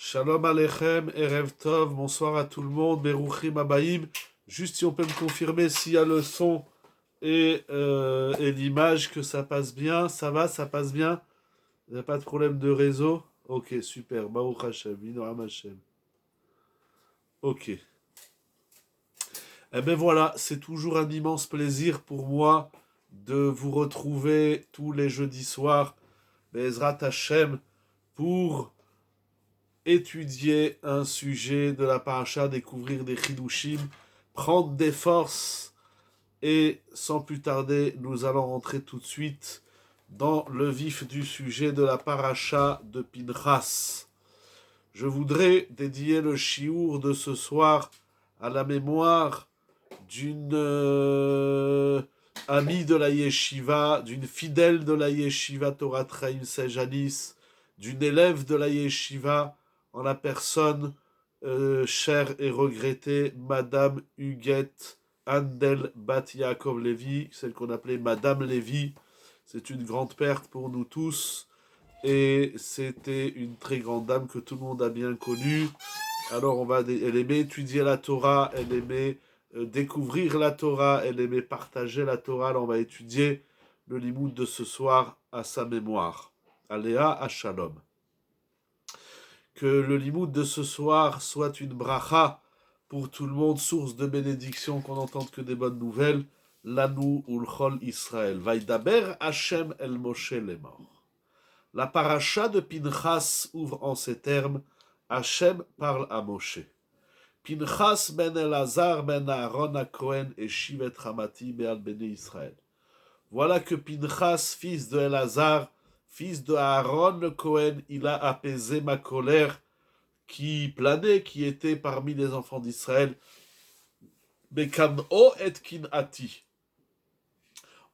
Shalom Aleichem, Erev Tov, bonsoir à tout le monde, Beruchim Abayim. Juste si on peut me confirmer s'il y a le son et l'image, que ça passe bien. Ça va, ça passe bien? Il n'y a pas de problème de réseau? Ok, super, Baruch Hashem, Vinoam Hashem. Ok. Eh ben voilà, c'est toujours un immense plaisir pour moi de vous retrouver tous les jeudis soirs, Bezrat Hashem, pour étudier un sujet de la paracha, découvrir des chidushim, prendre des forces, et sans plus tarder, nous allons rentrer tout de suite dans le vif du sujet de la paracha de Pinchas. Je voudrais dédier le chiour de ce soir à la mémoire d'une amie de la yeshiva, d'une fidèle de la yeshiva Torah Chaim Sejanis, d'une élève de la yeshiva, en la personne chère et regrettée Madame Huguette Handel Bat Yaakov Lévi, celle qu'on appelait Madame Lévi. C'est une grande perte pour nous tous, et c'était une très grande dame que tout le monde a bien connue. Alors elle aimait étudier la Torah, elle aimait découvrir la Torah, elle aimait partager la Torah. Alors on va étudier le limoud de ce soir à sa mémoire. Aléa à Shalom. Que le limoud de ce soir soit une bracha pour tout le monde, source de bénédiction, qu'on n'entende que des bonnes nouvelles. Lanu ulchol Israël. Vaidaber Hashem el Moshe lemor. La paracha de Pinchas ouvre en ces termes. Hashem parle à Moshe. Pinchas ben Elazar ben Aaron à Cohen et Shivet Hamati be'al Bene Israël. Voilà que Pinchas, fils de Elazar, fils de Aaron le Cohen, il a apaisé ma colère qui planait, qui était parmi les enfants d'Israël. Bekan'o et kin'ati.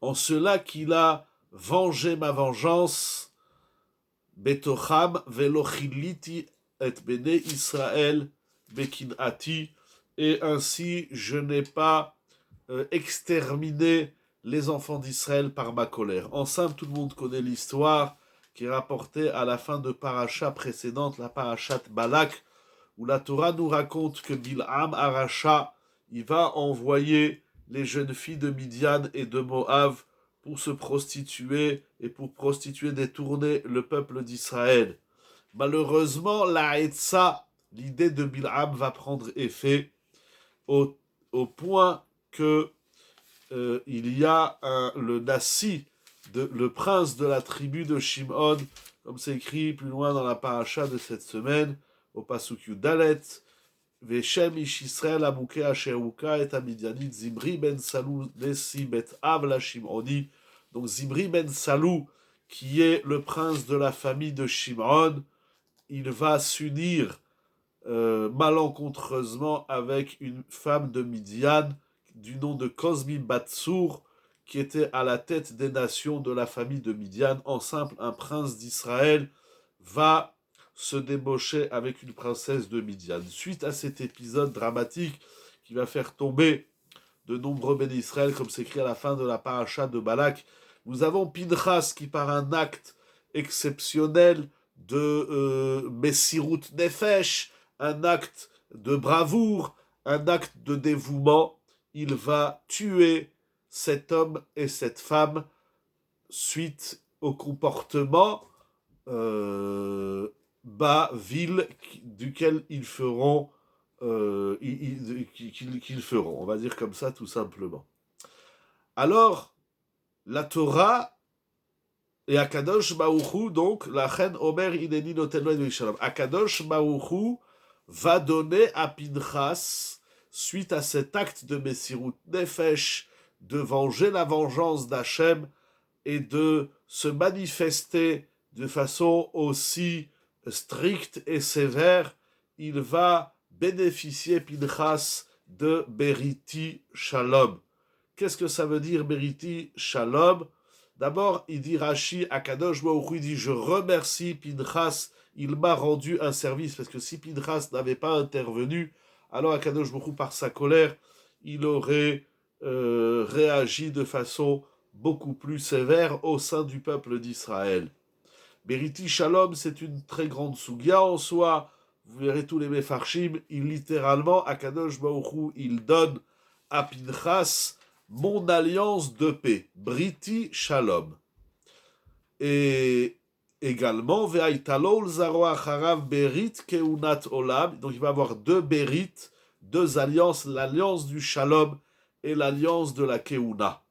En cela qu'il a vengé ma vengeance. Betocham velochiliti et Bene Israël bekin'ati. Et ainsi je n'ai pas exterminé les enfants d'Israël par ma colère. En simple, tout le monde connaît l'histoire qui est rapportée à la fin de paracha précédente, la parachat Balak, où la Torah nous raconte que Bil'am Aracha, il va envoyer les jeunes filles de Midian et de Moab pour se prostituer et pour prostituer, détourner le peuple d'Israël. Malheureusement, la Hetza, l'idée de Bil'am, va prendre effet au point que il y a le Nassi, le prince de la tribu de Shimon, comme c'est écrit plus loin dans la paracha de cette semaine, au Pasuk Yudalet, Veshem ish Israël amouke asher uka et amidianit Zimri ben Salou nesi bet av la Shimoni. Donc Zimri ben Salou, qui est le prince de la famille de Shimon, il va s'unir malencontreusement avec une femme de Midian du nom de Kozmi Batsour, qui était à la tête des nations de la famille de Midian. En simple, un prince d'Israël va se débaucher avec une princesse de Midian. Suite à cet épisode dramatique qui va faire tomber de nombreux bénis d'Israël, comme c'est écrit à la fin de la paracha de Balak, nous avons Pinchas qui, par un acte exceptionnel de Messirut Nefesh, un acte de bravoure, un acte de dévouement, il va tuer cet homme et cette femme suite au comportement bas, vil, duquel ils feront, qu'ils feront, on va dire comme ça tout simplement. Alors, la Torah et Akadosh Baruch donc, la reine Omer Ineni Notenlo et Shalom. Akadosh Baruch va donner à Pinchas, suite à cet acte de Messirut Nefesh, de venger la vengeance d'Hachem et de se manifester de façon aussi stricte et sévère, il va bénéficier Pinchas de Beriti Shalom. Qu'est-ce que ça veut dire Beriti Shalom? D'abord, il dit Rashi, Akadosh Baruch Hu, il dit je remercie Pinchas, il m'a rendu un service, parce que si Pinchas n'avait pas intervenu, alors Akadosh Baruch Hu, par sa colère, il aurait réagi de façon beaucoup plus sévère au sein du peuple d'Israël. Beriti Shalom, c'est une très grande sugya en soi. vous verrez tous les Mefarshim, littéralement, Akadosh Baruch Hu, il donne à Pinchas mon alliance de paix, Briti Shalom. Et également, Ve'aitalol zaro acharav berit keunat olam, donc il va avoir deux berit, deux alliances, l'alliance du Shalom et l'alliance de la Keuna.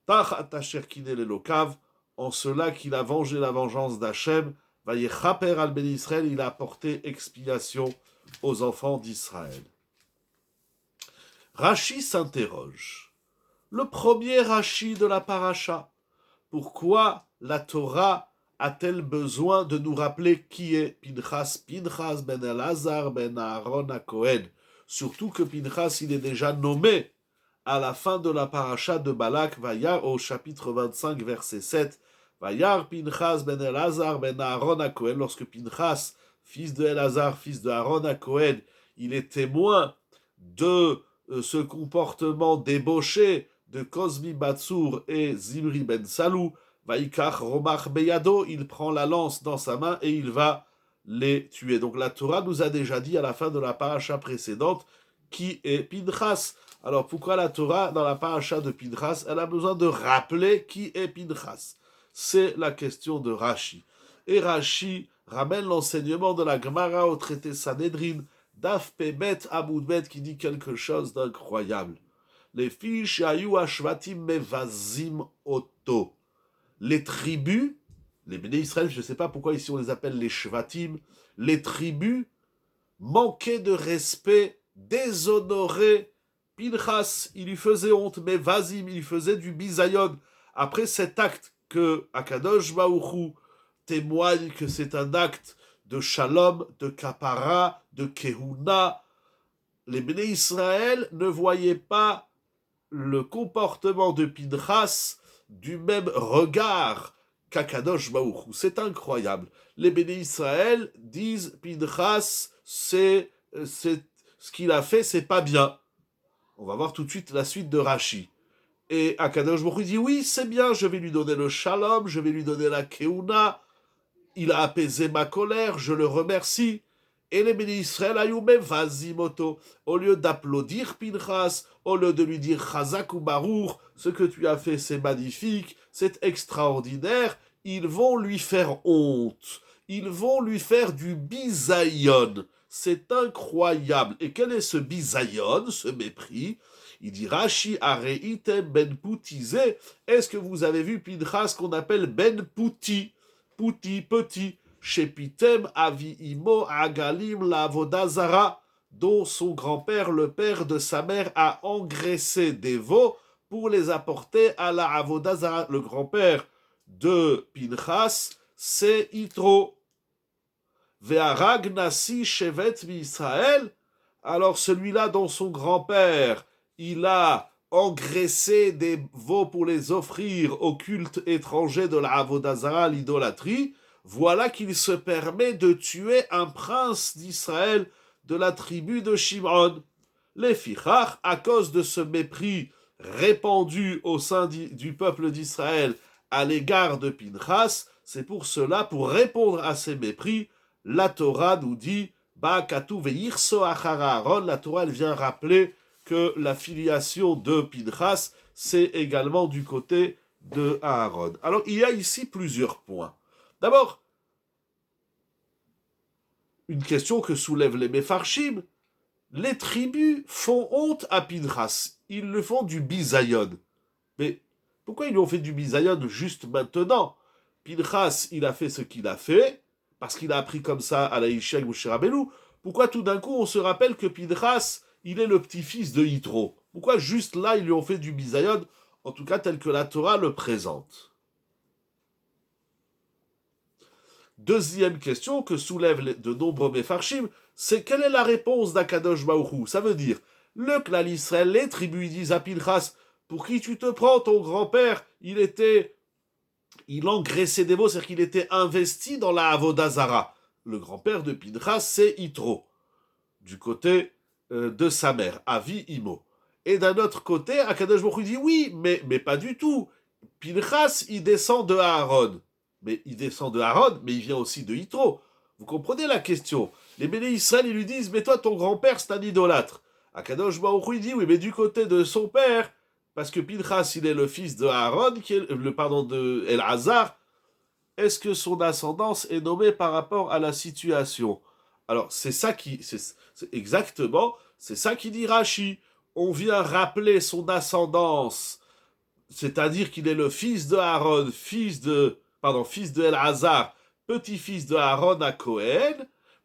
Tachat asher kinel elokav, en cela qu'il a vengé la vengeance d'Hachem, Vayechaper al ben Israël, il a apporté expiation aux enfants d'Israël. Rashi s'interroge. Le premier Rashi de la paracha. Pourquoi la Torah a-t-elle besoin de nous rappeler qui est Pinchas ben Elazar ben Aaron HaKohen? Surtout que Pinchas, il est déjà nommé à la fin de la paracha de Balak, Vayar, au chapitre 25, verset 7. Vayar Pinchas ben Elazar ben Aaron HaKohen, lorsque Pinchas, fils de Elazar, fils de Aaron HaKohen, il est témoin de ce comportement débauché de Kozmi Batsour et Zimri ben Salou, Vaikach Romach Beyado, il prend la lance dans sa main et il va les tuer. Donc la Torah nous a déjà dit à la fin de la paracha précédente qui est Pinchas. Alors pourquoi la Torah, dans la paracha de Pinchas, elle a besoin de rappeler qui est Pinchas? C'est la question de Rashi. Et Rashi ramène l'enseignement de la Gemara au traité Sanhedrin, Daf Pebet Amoudbet, qui dit quelque chose d'incroyable. Les fiches Ayu Ashvatim Mevazim Oto. Les tribus, les Béné Israël, je ne sais pas pourquoi ici on les appelle les Shvatim, les tribus manquaient de respect, déshonoraient Pinchas, il lui faisait honte, mais Vazim, il lui faisait du bisayon. Après cet acte que Akadosh Baruch Hu témoigne que c'est un acte de shalom, de kapara, de kehuna, les Béné Israël ne voyaient pas le comportement de Pinchas du même regard qu'Akadosh Baruch Hu. C'est incroyable. Les Béné Israël disent Pinchas, c'est ce qu'il a fait, c'est pas bien. On va voir tout de suite la suite de Rashi. Et Akadosh Baruch Hu dit oui, c'est bien, je vais lui donner le shalom, je vais lui donner la keuna. Il a apaisé ma colère, je le remercie. Et les Béné Israël ayoume vazimoto. Au lieu d'applaudir Pinchas, au lieu de lui dire Chazak ou Baruch, ce que tu as fait c'est magnifique, c'est extraordinaire, ils vont lui faire honte. Ils vont lui faire du bisayon. C'est incroyable. Et quel est ce bisayon, ce mépris? Il dit Rashi areitem ben poutizé. Est-ce que vous avez vu Pinchas qu'on appelle ben pouti? Pouti, petit. Shepitem avi imo agalim la avodazara, dont son grand-père, le père de sa mère, a engraissé des veaux pour les apporter à la avodazara. Le grand-père de Pinchas, c'est Yitro. Ve'arag nasi shevet mi-Israël. Alors celui-là dont son grand-père, il a engraissé des veaux pour les offrir au culte étranger de la avodazara, l'idolâtrie, voilà qu'il se permet de tuer un prince d'Israël de la tribu de Shimon. Les Fichach, à cause de ce mépris répandu au sein du peuple d'Israël à l'égard de Pinchas, c'est pour cela, pour répondre à ces mépris, la Torah nous dit Ba'akatu ve'irso achara Aaron. La Torah elle vient rappeler que la filiation de Pinchas, c'est également du côté de Aaron. Alors il y a ici plusieurs points. D'abord, une question que soulèvent les Mefarshim, les tribus font honte à Pinchas. Ils le font du bisayon. Mais pourquoi ils lui ont fait du bisayon juste maintenant? Pinchas, il a fait ce qu'il a fait, parce qu'il a appris comme ça à la Yishag Moshe Rabbeinu. Pourquoi tout d'un coup on se rappelle que Pinchas, il est le petit-fils de Yitro? Pourquoi juste là ils lui ont fait du bisayon, en tout cas tel que la Torah le présente? Deuxième question que soulèvent de nombreux Mefarshim, c'est quelle est la réponse d'Akadosh Baruch Hu? Ça veut dire, le clan Israël, les tribus, ils disent à Pinchas, pour qui tu te prends, ton grand-père, il engraissait des veaux, c'est-à-dire qu'il était investi dans la Avodazara. Le grand-père de Pinchas, c'est Yitro, du côté de sa mère, Avi Imo. Et d'un autre côté, Akadosh Baruch Hu dit, oui, mais pas du tout. Pinchas, il descend de Aaron. Mais il descend de Aaron, mais il vient aussi de Yitro. Vous comprenez la question? Les Béné Israël, ils lui disent, mais toi, ton grand-père, c'est un idolâtre. Akadosh Baruch Hu, il dit, oui, mais du côté de son père, parce que Pinchas, il est le fils de Aaron, qui est de El-Hazar, est-ce que son ascendance est nommée par rapport à la situation? Alors, c'est ça qui dit Rashi. On vient rappeler son ascendance, c'est-à-dire qu'il est le fils de Aaron, fils de El-Hazar, petit-fils de Aaron à Cohen.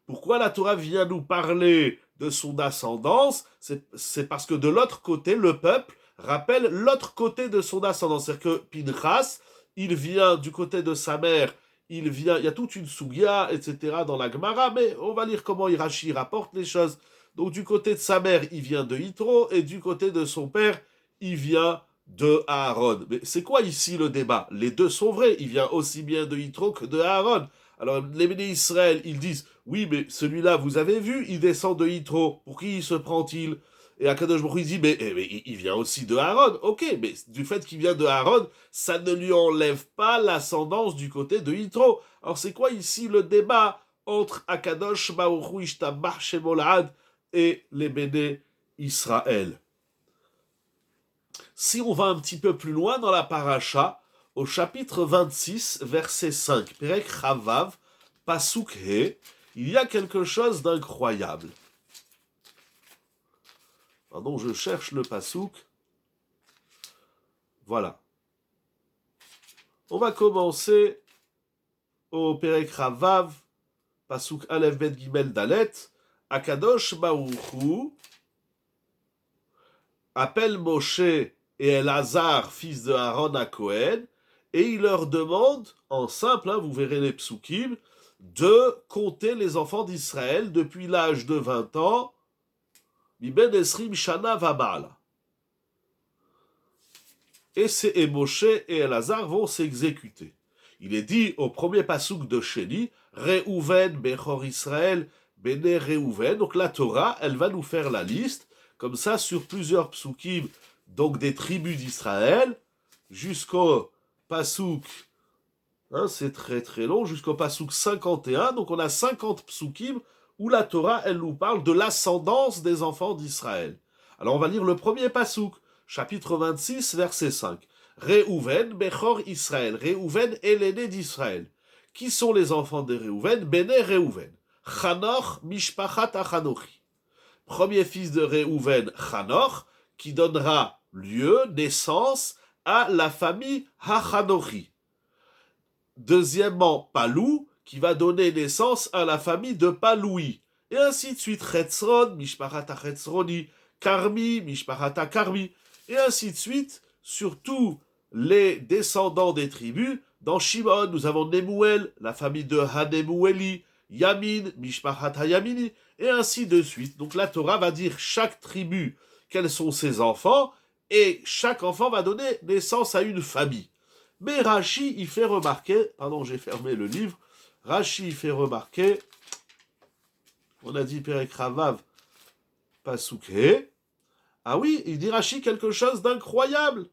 Pourquoi la Torah vient nous parler de son ascendance? C'est parce que de l'autre côté, le peuple rappelle l'autre côté de son ascendance. C'est-à-dire que Pinchas, il vient du côté de sa mère, il y a toute une sougia, etc. dans la Gemara, mais on va lire comment Rashi rapporte les choses. Donc du côté de sa mère, il vient de Yitro, et du côté de son père, il vient de Aaron. Mais c'est quoi ici le débat? Les deux sont vrais, il vient aussi bien de Yitro que de Aaron. Alors les Béné Israël, ils disent, oui, mais celui-là, vous avez vu, il descend de Yitro, pour qui il se prend-il? Et Akadosh Baruch Hu dit, mais il vient aussi de Aaron. Ok, mais du fait qu'il vient de Aaron, ça ne lui enlève pas l'ascendance du côté de Yitro. Alors c'est quoi ici le débat entre Akadosh Baruch Hu Ishtabach Shemolad et les Béné Israël? Si on va un petit peu plus loin dans la paracha, au chapitre 26, verset 5, Perek Chavav, Pasuk He, il y a quelque chose d'incroyable. Pardon, je cherche le Pasuk. Voilà. On va commencer au Perek Chavav, Pasuk Aleph Bet Gimel Dalet, Akadosh Baruch Hu appelle Moshe et Elazar, fils de Aaron à Cohen, et il leur demande, en simple, vous verrez les psukim, de compter les enfants d'Israël depuis l'âge de 20 ans, Miben Esrim Shana Vabala. Et Moshe et Elazar vont s'exécuter. Il est dit au premier pasuk de Sheni, Reuven Bechor Israël, Bene Reuven. Donc la Torah, elle va nous faire la liste, comme ça, sur plusieurs psukim, donc des tribus d'Israël, jusqu'au pasuk, c'est très très long, jusqu'au pasuk 51, donc on a 50 psukim où la Torah, elle nous parle de l'ascendance des enfants d'Israël. Alors on va lire le premier pasuk, chapitre 26, verset 5. Reuven, Bechor Israël. Reuven est l'aîné d'Israël. Qui sont les enfants de Reuven? Bene Reuven. Chanoch, Mishpachat Achanochi. Premier fils de Reuven, Chanoch, qui donnera lieu, naissance, à la famille Hachanochi. Deuxièmement, Palou, qui va donner naissance à la famille de Paloui. Et ainsi de suite, Chetzron, Mishpachat Chetzroni, Karmi, Mishpachat Karmi. Et ainsi de suite, surtout les descendants des tribus. Dans Shimon, nous avons Nemuel, la famille de Hanemueli, Yamin, Mishpachat Hayamini, et ainsi de suite. Donc la Torah va dire chaque tribu quels sont ses enfants, et chaque enfant va donner naissance à une famille. Mais Rashi, il fait remarquer, pardon, j'ai fermé le livre, Rashi, il fait remarquer, on a dit Perek Ravav, Pasuk He. Ah oui, il dit Rashi quelque chose d'incroyable.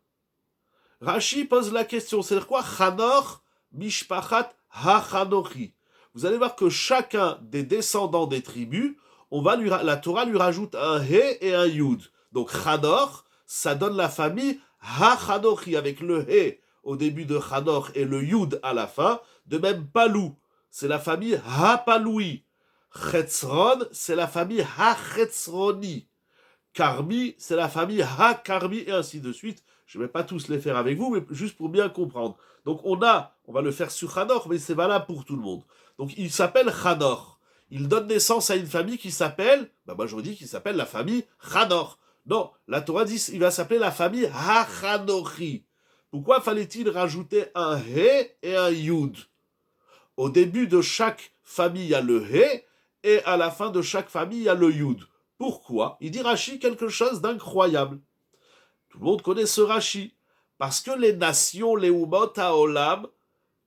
Rashi pose la question, c'est quoi Chanor Mishpachat Hachanochi. Vous allez voir que chacun des descendants des tribus, la Torah lui rajoute un He et un Yud. Donc Chanor, ça donne la famille Hachanochi avec le He au début de Chanor et le Yud à la fin. De même Palou, c'est la famille Hapaloui. Chetzron, c'est la famille Hachetzroni. Karmi, c'est la famille Ha-Karmi, et ainsi de suite. Je ne vais pas tous les faire avec vous, mais juste pour bien comprendre. Donc on va le faire sur Chanor, mais c'est valable pour tout le monde. Donc il s'appelle Chanor. Il donne naissance à une famille qui s'appelle, moi je vous dis qu'il s'appelle la famille Chanor. Non, la Torah dit qu'il va s'appeler la famille Ha-Chanochi. Pourquoi fallait-il rajouter un He et un Yud? Au début de chaque famille, il y a le He, et à la fin de chaque famille, il y a le Yud. Pourquoi? Il dit Rashi quelque chose d'incroyable. Tout le monde connaît ce Rashi. Parce que les nations, les Umot Haolam,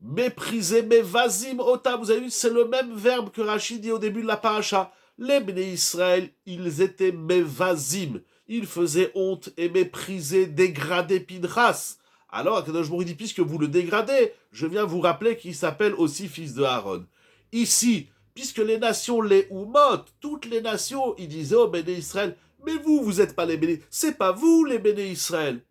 méprisaient Mevazim Otam. Vous avez vu, c'est le même verbe que Rashi dit au début de la paracha. Les Bnei Israël, ils étaient Mevazim. Ils faisaient honte et méprisaient, dégrader Pinchas. Alors, Akadosh Baruch Hu dit, puisque vous le dégradez, je viens vous rappeler qu'il s'appelle aussi fils de Aaron. Ici, puisque les nations, les Oumot, toutes les nations, ils disaient aux Béné Israël, mais vous, vous n'êtes pas les Béné, c'est pas vous les Béné Israël.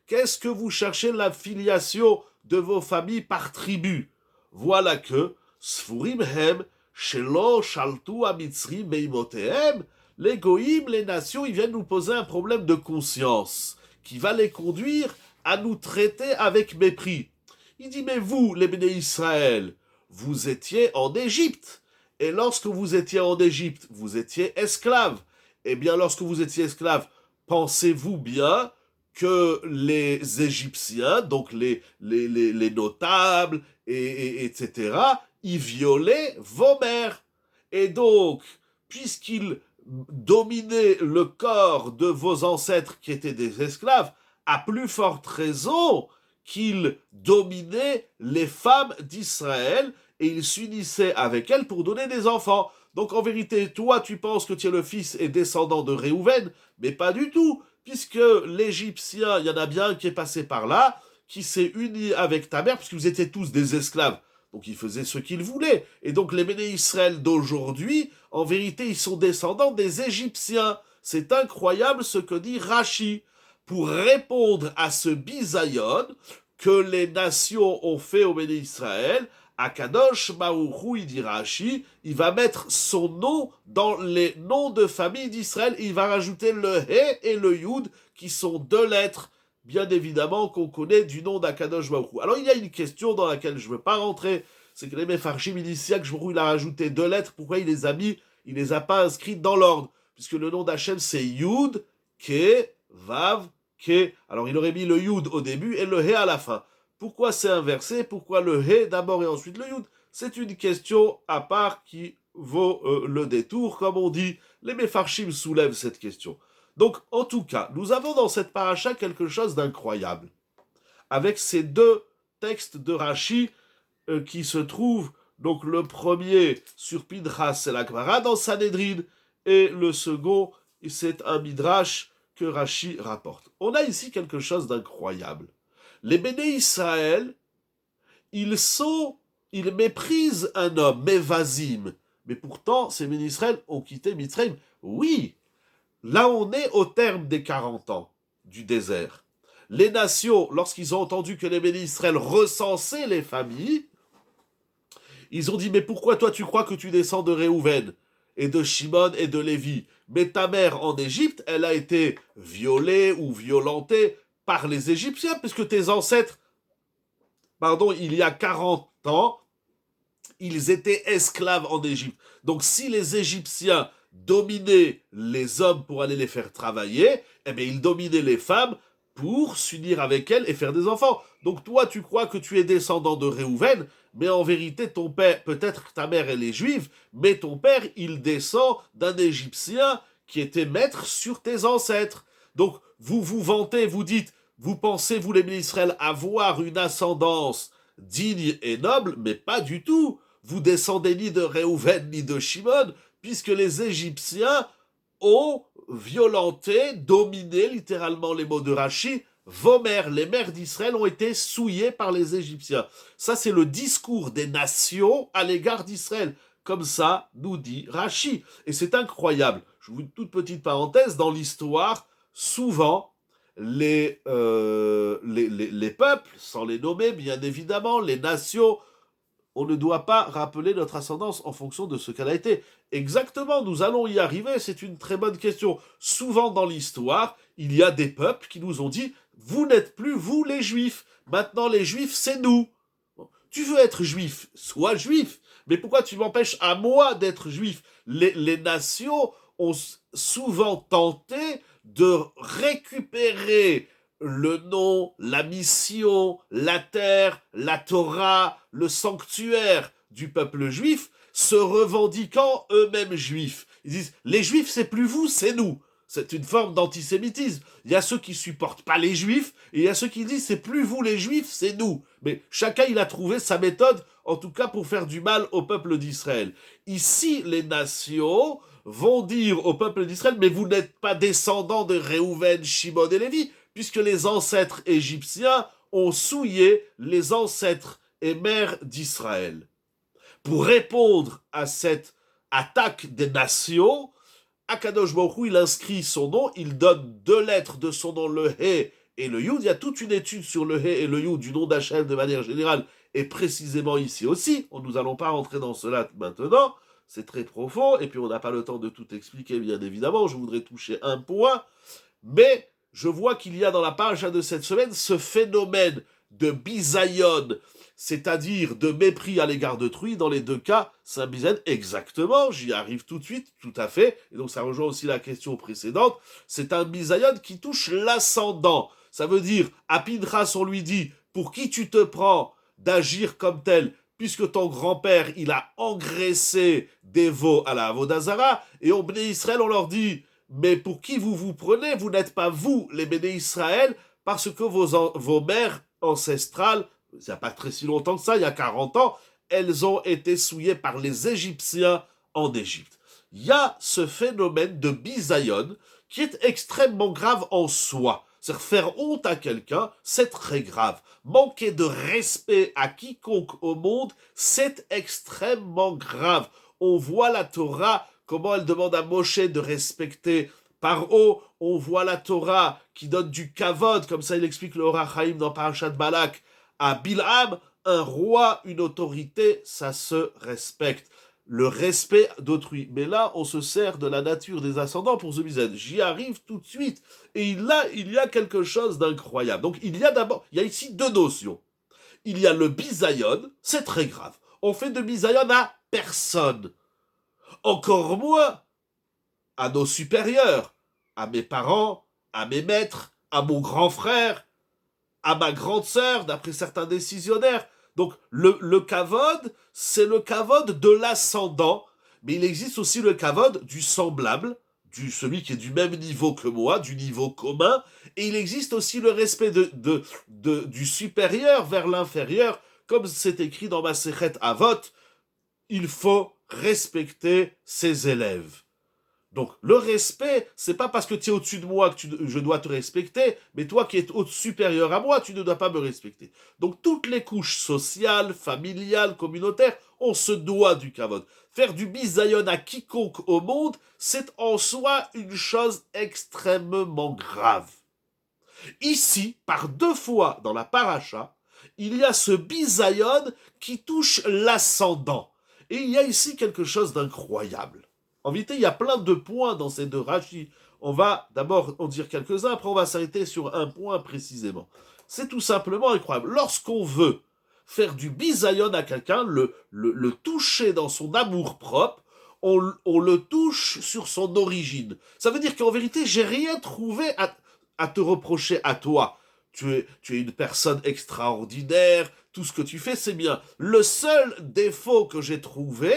Qu'est-ce que vous cherchez la filiation de vos familles par tribu? Voilà que, Sfurim hem, shelo shaltu amitzrim beimotehem, les goïms, les nations, ils viennent nous poser un problème de conscience qui va les conduire à nous traiter avec mépris. Il dit, mais vous, les Béné Israël, vous étiez en Égypte. Et lorsque vous étiez en Égypte, vous étiez esclaves. Eh bien, lorsque vous étiez esclaves, pensez-vous bien que les Égyptiens, donc les notables, etc., ils violaient vos mères. Et donc, puisqu'ils dominaient le corps de vos ancêtres qui étaient des esclaves, à plus forte raison qu'ils dominaient les femmes d'Israël et ils s'unissaient avec elles pour donner des enfants. Donc en vérité, toi tu penses que tu es le fils et descendant de Réhouven, mais pas du tout, puisque l'Égyptien, il y en a bien un qui est passé par là, qui s'est uni avec ta mère, puisque vous étiez tous des esclaves. Donc ils faisaient ce qu'ils voulaient. Et donc les Béné Israël d'aujourd'hui, en vérité, ils sont descendants des Égyptiens. C'est incroyable ce que dit Rashi. Pour répondre à ce bisayon que les nations ont fait au Béné Israël, Akadosh Baruch il dit Rashi, il va mettre son nom dans les noms de famille d'Israël, il va rajouter le He et le Yud, qui sont deux lettres, bien évidemment, qu'on connaît du nom d'Akadosh Baruch Hu. Alors il y a une question dans laquelle je ne veux pas rentrer, c'est que les Mefarshim, ils disent que il a rajouté deux lettres, pourquoi il les a mis, il les a pas inscrites dans l'ordre, puisque le nom d'Hachem c'est Yud, Ke, Vav, Ke. Alors il aurait mis le Yud au début et le He à la fin. Pourquoi c'est inversé? Pourquoi le He d'abord et ensuite le Yud? C'est une question à part qui vaut le détour, comme on dit. Les Mefarshim soulèvent cette question. Donc, en tout cas, nous avons dans cette paracha quelque chose d'incroyable. Avec ces deux textes de Rashi qui se trouvent, donc le premier sur Pinchas, c'est la Gemara dans Sanhedrin, et le second, c'est un Midrash que Rashi rapporte. On a ici quelque chose d'incroyable. Les Béné Israël, ils méprisent un homme, Mevazim. Mais pourtant, ces Béné Israël ont quitté Mitzrayim. Oui, là on est au terme des 40 ans du désert. Les nations, lorsqu'ils ont entendu que les Béné Israël recensaient les familles, ils ont dit, mais pourquoi toi tu crois que tu descends de Réhouven et de Shimon et de Lévi? Mais ta mère en Égypte, elle a été violée ou violentée par les Égyptiens, puisque tes ancêtres, il y a 40 ans, ils étaient esclaves en Égypte. Donc si les Égyptiens dominaient les hommes pour aller les faire travailler, eh bien ils dominaient les femmes pour s'unir avec elles et faire des enfants. Donc toi, tu crois que tu es descendant de Réhouven, mais en vérité, ton père, peut-être que ta mère, elle est juive, mais ton père, il descend d'un Égyptien qui était maître sur tes ancêtres. Donc, vous vous vantez, vous dites, vous pensez, vous les Béné Israël, avoir une ascendance digne et noble, mais pas du tout. Vous descendez ni de Réhouven ni de Shimon, puisque les Égyptiens ont violenté, dominé, littéralement les mots de Rashi, vos mères, les mères d'Israël ont été souillées par les Égyptiens. Ça, c'est le discours des nations à l'égard d'Israël. Comme ça, nous dit Rashi. Et c'est incroyable. Je vous une toute petite parenthèse. Dans l'histoire, souvent, les peuples, sans les nommer, bien évidemment, les nations, on ne doit pas rappeler notre ascendance en fonction de ce qu'elle a été. Exactement, nous allons y arriver, c'est une très bonne question. Souvent dans l'histoire, il y a des peuples qui nous ont dit « Vous n'êtes plus, vous, les Juifs. Maintenant, les Juifs, c'est nous. » Tu veux être juif, sois juif. Mais pourquoi tu m'empêches à moi d'être juif? Les nations ont souvent tenté de récupérer le nom, la mission, la terre, la Torah, le sanctuaire du peuple juif, se revendiquant eux-mêmes juifs. Ils disent, les juifs, c'est plus vous, c'est nous. C'est une forme d'antisémitisme. Il y a ceux qui supportent pas les juifs, et il y a ceux qui disent, c'est plus vous les juifs, c'est nous. Mais chacun, il a trouvé sa méthode, en tout cas pour faire du mal au peuple d'Israël. Ici, les nations vont dire au peuple d'Israël, mais vous n'êtes pas descendants de Réhouven, Shimon et Lévi, puisque les ancêtres égyptiens ont souillé les ancêtres et mère d'Israël. Pour répondre à cette attaque des nations, Akadosh Baruch Hu, il inscrit son nom, il donne 2 lettres de son nom, le He et le Yud. Il y a toute une étude sur le He et le Yud du nom d'Hachem de manière générale, et précisément ici aussi. Nous n'allons pas rentrer dans cela maintenant, c'est très profond, et puis on n'a pas le temps de tout expliquer, bien évidemment. Je voudrais toucher un point, mais je vois qu'il y a dans la paracha de cette semaine ce phénomène de bisayon, c'est-à-dire de mépris à l'égard d'autrui. Dans les 2 cas, c'est un bisayon exactement, j'y arrive tout de suite, tout à fait, et donc ça rejoint aussi la question précédente, c'est un bisayon qui touche l'ascendant. Ça veut dire, à Pinchas, on lui dit, pour qui tu te prends d'agir comme tel, puisque ton grand-père, il a engraissé des veaux à la Avodazara, et au Bnei Israël, on leur dit, mais pour qui vous vous prenez? Vous n'êtes pas vous, les Béné Israël, parce que vos mères ancestrales, il n'y a pas très si longtemps que ça, il y a 40 ans, elles ont été souillées par les Égyptiens en Égypte. Il y a ce phénomène de bisayon qui est extrêmement grave en soi. C'est-à-dire faire honte à quelqu'un, c'est très grave. Manquer de respect à quiconque au monde, c'est extrêmement grave. On voit la Torah, comment elle demande à Moshe de respecter Paro. On voit la Torah qui donne du kavod, comme ça il explique le Or HaChaim dans Parashat Balak, à Bilham. Un roi, une autorité, ça se respecte. Le respect d'autrui. Mais là, on se sert de la nature des ascendants pour ce bisayon. J'y arrive tout de suite. Et là, il y a quelque chose d'incroyable. Donc, il y a ici 2 notions. Il y a le bisayon, c'est très grave. On fait de bisayon à personne. Encore moins à nos supérieurs, à mes parents, à mes maîtres, à mon grand frère, à ma grande sœur, d'après certains décisionnaires. Donc le kavod, c'est le kavod de l'ascendant, mais il existe aussi le kavod du semblable, celui qui est du même niveau que moi, du niveau commun, et il existe aussi le respect du supérieur vers l'inférieur, comme c'est écrit dans Masechet Avot, il faut respecter ses élèves. Donc, le respect, c'est pas parce que tu es au-dessus de moi que je dois te respecter, mais toi qui es supérieur à moi, tu ne dois pas me respecter. Donc, toutes les couches sociales, familiales, communautaires, on se doit du kavod. Faire du bisayon à quiconque au monde, c'est en soi une chose extrêmement grave. Ici, par 2 fois dans la paracha, il y a ce bisayon qui touche l'ascendant. Et il y a ici quelque chose d'incroyable. En vérité, il y a plein de points dans ces 2 rachis. On va d'abord en dire quelques-uns, après on va s'arrêter sur un point précisément. C'est tout simplement incroyable. Lorsqu'on veut faire du bisayon à quelqu'un, le toucher dans son amour-propre, on le touche sur son origine. Ça veut dire qu'en vérité, j'ai rien trouvé à te reprocher à toi. Tu es une personne extraordinaire, tout ce que tu fais, c'est bien. Le seul défaut que j'ai trouvé,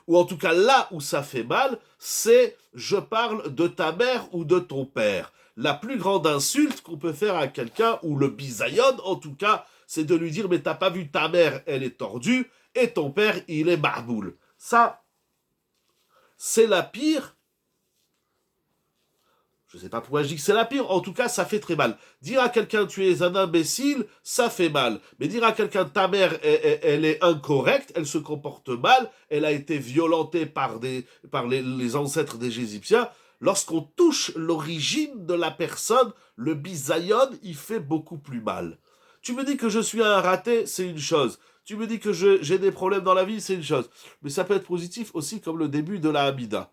ou en tout cas là où ça fait mal, c'est je parle de ta mère ou de ton père. La plus grande insulte qu'on peut faire à quelqu'un, ou le bisayon en tout cas, c'est de lui dire mais t'as pas vu ta mère, elle est tordue, et ton père, il est marboule. Ça, c'est la pire. Je ne sais pas pourquoi je dis que c'est la pire, en tout cas ça fait très mal. Dire à quelqu'un tu es un imbécile, ça fait mal. Mais dire à quelqu'un ta mère elle est incorrecte, elle se comporte mal, elle a été violentée par les ancêtres des Égyptiens, lorsqu'on touche l'origine de la personne, le bisayon, il fait beaucoup plus mal. Tu me dis que je suis un raté, c'est une chose. Tu me dis que j'ai des problèmes dans la vie, c'est une chose. Mais ça peut être positif aussi comme le début de la Hamida.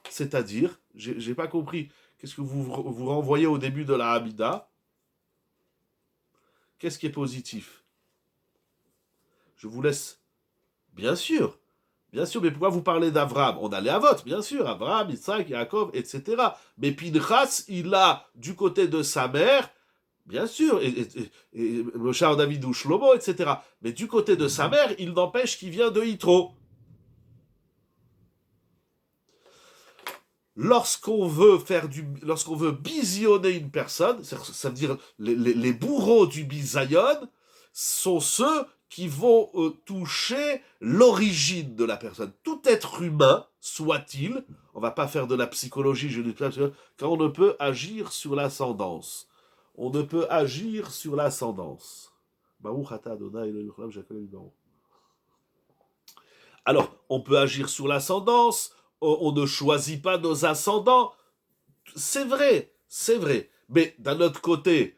C'est-à-dire, j'ai pas compris. Qu'est-ce que vous renvoyez au début de la Hamida? Qu'est-ce qui est positif? Je vous laisse. Bien sûr, mais pourquoi vous parlez d'Abraham? On a les Avot, bien sûr, Abraham, Isaac, Jacob, etc. Mais Pinchas, il a, du côté de sa mère, bien sûr, et Moshe David ou Shlomo, etc. Mais du côté de sa mère, il n'empêche qu'il vient de Yitro. Lorsqu'on veut bisionner une personne, ça veut dire les bourreaux du bisayon sont ceux qui vont toucher l'origine de la personne. Tout être humain, soit-il, on va pas faire de la psychologie, car on ne peut agir sur l'ascendance. On ne peut agir sur l'ascendance. Baruch ata Adonai Elohim Olam Shakol Baruch. Alors, on peut agir sur l'ascendance, on ne choisit pas nos ascendants. C'est vrai, c'est vrai. Mais d'un autre côté,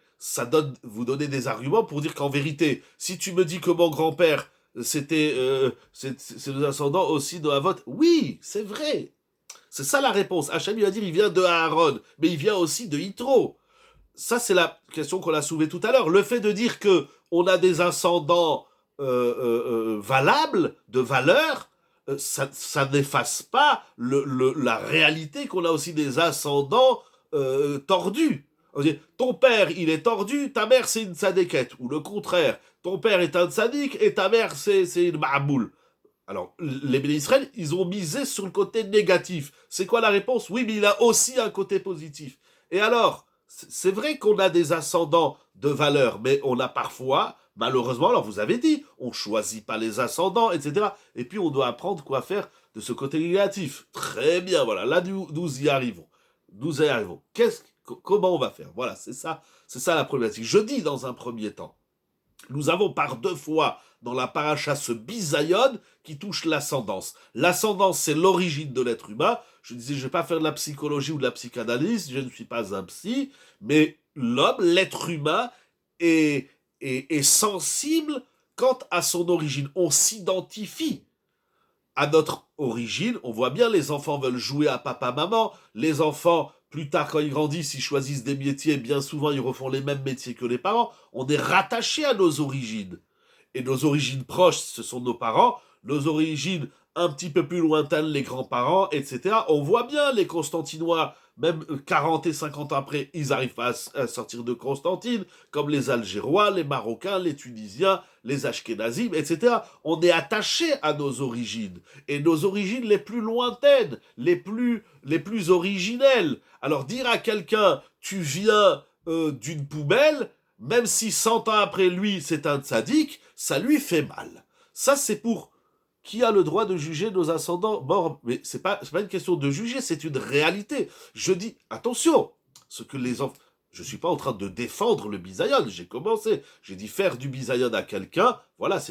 vous donnez des arguments pour dire qu'en vérité, si tu me dis que mon grand-père, c'est nos ascendants aussi de Havot, oui, c'est vrai. C'est ça la réponse. Hachem, il va dire, il vient de Aaron, mais il vient aussi de Yitro. Ça, c'est la question qu'on a soulevée tout à l'heure. Le fait de dire que on a des ascendants valables, de valeur, ça n'efface pas la réalité qu'on a aussi des ascendants tordus. On dit, ton père, il est tordu, ta mère, c'est une tzadékette. Ou le contraire, ton père est un tzaddik et ta mère, c'est une ma'aboul. Alors, les bénis Israël, ils ont misé sur le côté négatif. C'est quoi la réponse? Oui, mais il a aussi un côté positif. Et alors, c'est vrai qu'on a des ascendants de valeur, mais on a parfois, malheureusement, alors vous avez dit, on choisit pas les ascendants, etc. Et puis on doit apprendre quoi faire de ce côté négatif. Très bien, voilà, là nous y arrivons. Nous y arrivons. Comment on va faire? Voilà, c'est ça la problématique. Je dis dans un premier temps, nous avons par deux fois dans la paracha ce bisayon qui touche l'ascendance. L'ascendance, c'est l'origine de l'être humain. Je disais, je ne vais pas faire de la psychologie ou de la psychanalyse, je ne suis pas un psy, mais l'homme, l'être humain, est sensible quant à son origine. On s'identifie à notre origine. On voit bien, les enfants veulent jouer à papa-maman. Les enfants, plus tard, quand ils grandissent, ils choisissent des métiers. Bien souvent, ils refont les mêmes métiers que les parents. On est rattaché à nos origines. Et nos origines proches, ce sont nos parents. Nos origines un petit peu plus lointaines, les grands-parents, etc. On voit bien les Constantinois, même 40 et 50 ans après, ils arrivent pas à sortir de Constantine, comme les Algérois, les Marocains, les Tunisiens, les Ashkénazim, etc. On est attaché à nos origines. Et nos origines les plus lointaines, les plus originelles. Alors dire à quelqu'un, tu viens d'une poubelle, même si 100 ans après lui, c'est un tzaddik, ça lui fait mal. Ça, c'est pour qui a le droit de juger nos ascendants morts. Mais c'est pas une question de juger, c'est une réalité. Je dis, attention, ce que les enfants... Je suis pas en train de défendre le bisayon, j'ai commencé. J'ai dit faire du bisayon à quelqu'un, voilà,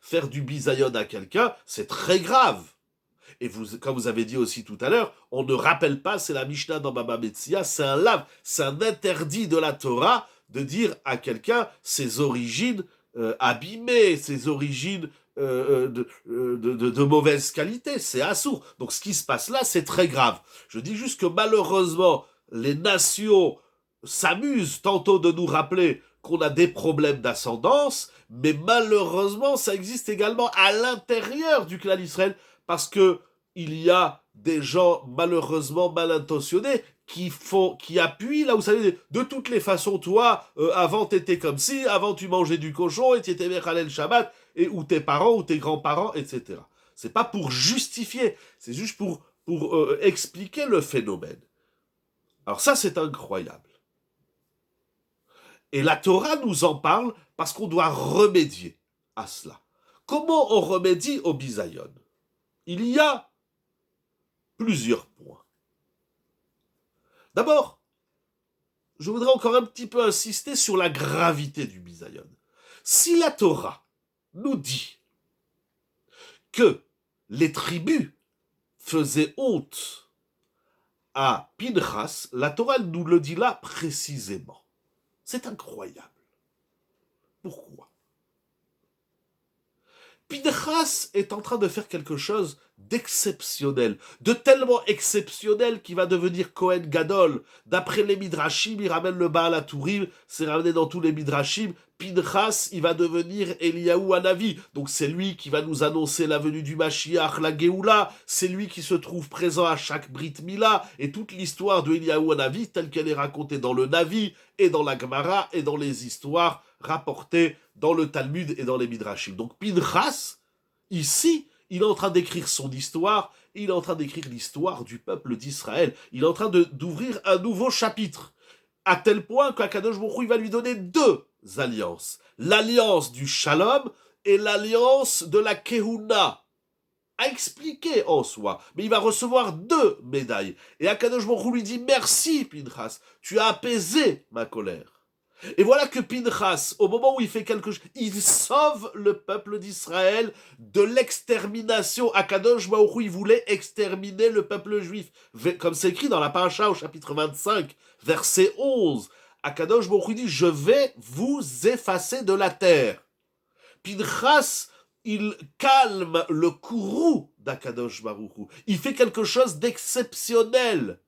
faire du bisayon à quelqu'un, c'est très grave. Et comme vous avez dit aussi tout à l'heure, on ne rappelle pas, c'est la Mishnah dans Baba Metzia, c'est un lave, c'est un interdit de la Torah de dire à quelqu'un ses origines abîmées, ses origines de mauvaise qualité, c'est assourd. Donc ce qui se passe là, c'est très grave. Je dis juste que malheureusement, les nations s'amusent tantôt de nous rappeler qu'on a des problèmes d'ascendance, mais malheureusement, ça existe également à l'intérieur du clan d'Israël, parce que il y a des gens malheureusement mal intentionnés qui appuient là où ça veut dire, de toutes les façons, toi, avant t'étais comme si, avant tu mangeais du cochon et tu étais Mechalel Shabbat, et ou tes parents ou tes grands-parents, etc. C'est pas pour justifier, c'est juste pour expliquer le phénomène. Alors ça, c'est incroyable. Et la Torah nous en parle parce qu'on doit remédier à cela. Comment on remédie au bisayon? Il y a plusieurs points. D'abord, je voudrais encore un petit peu insister sur la gravité du bisayon. Si la Torah nous dit que les tribus faisaient honte à Pinchas, la Torah nous le dit là précisément. C'est incroyable. Pourquoi? Pinchas est en train de faire quelque chose d'exceptionnel, de tellement exceptionnel qu'il va devenir Kohen Gadol. D'après les Midrashim, il ramène le Baal HaTurim, c'est ramené dans tous les Midrashim. Pinchas, il va devenir Eliyahu Hanavi. Donc c'est lui qui va nous annoncer la venue du Mashiach, la Géoula. C'est lui qui se trouve présent à chaque Brit Mila. Et toute l'histoire de Eliyahu Hanavi, telle qu'elle est racontée dans le Navi, et dans la Gemara, et dans les histoires rapportées dans le Talmud et dans les Midrashim. Donc Pinchas, ici, il est en train d'écrire son histoire, et il est en train d'écrire l'histoire du peuple d'Israël. Il est en train d'ouvrir un nouveau chapitre, à tel point qu'Akadosh Baruch Hu, il va lui donner deux alliances. L'alliance du Shalom et l'alliance de la Kehuna, à expliquer en soi. Mais il va recevoir deux médailles. Et Akadosh Baruch Hu lui dit, merci Pinchas, tu as apaisé ma colère. Et voilà que Pinchas, au moment où il fait quelque chose, il sauve le peuple d'Israël de l'extermination. Akadosh Baruch Hu, il voulait exterminer le peuple juif. Comme c'est écrit dans la paracha au chapitre 25, verset 11. Akadosh Baruch Hu dit, je vais vous effacer de la terre. Pinchas, il calme le courroux d'Akadosh Baruch Hu. Il fait quelque chose d'exceptionnel.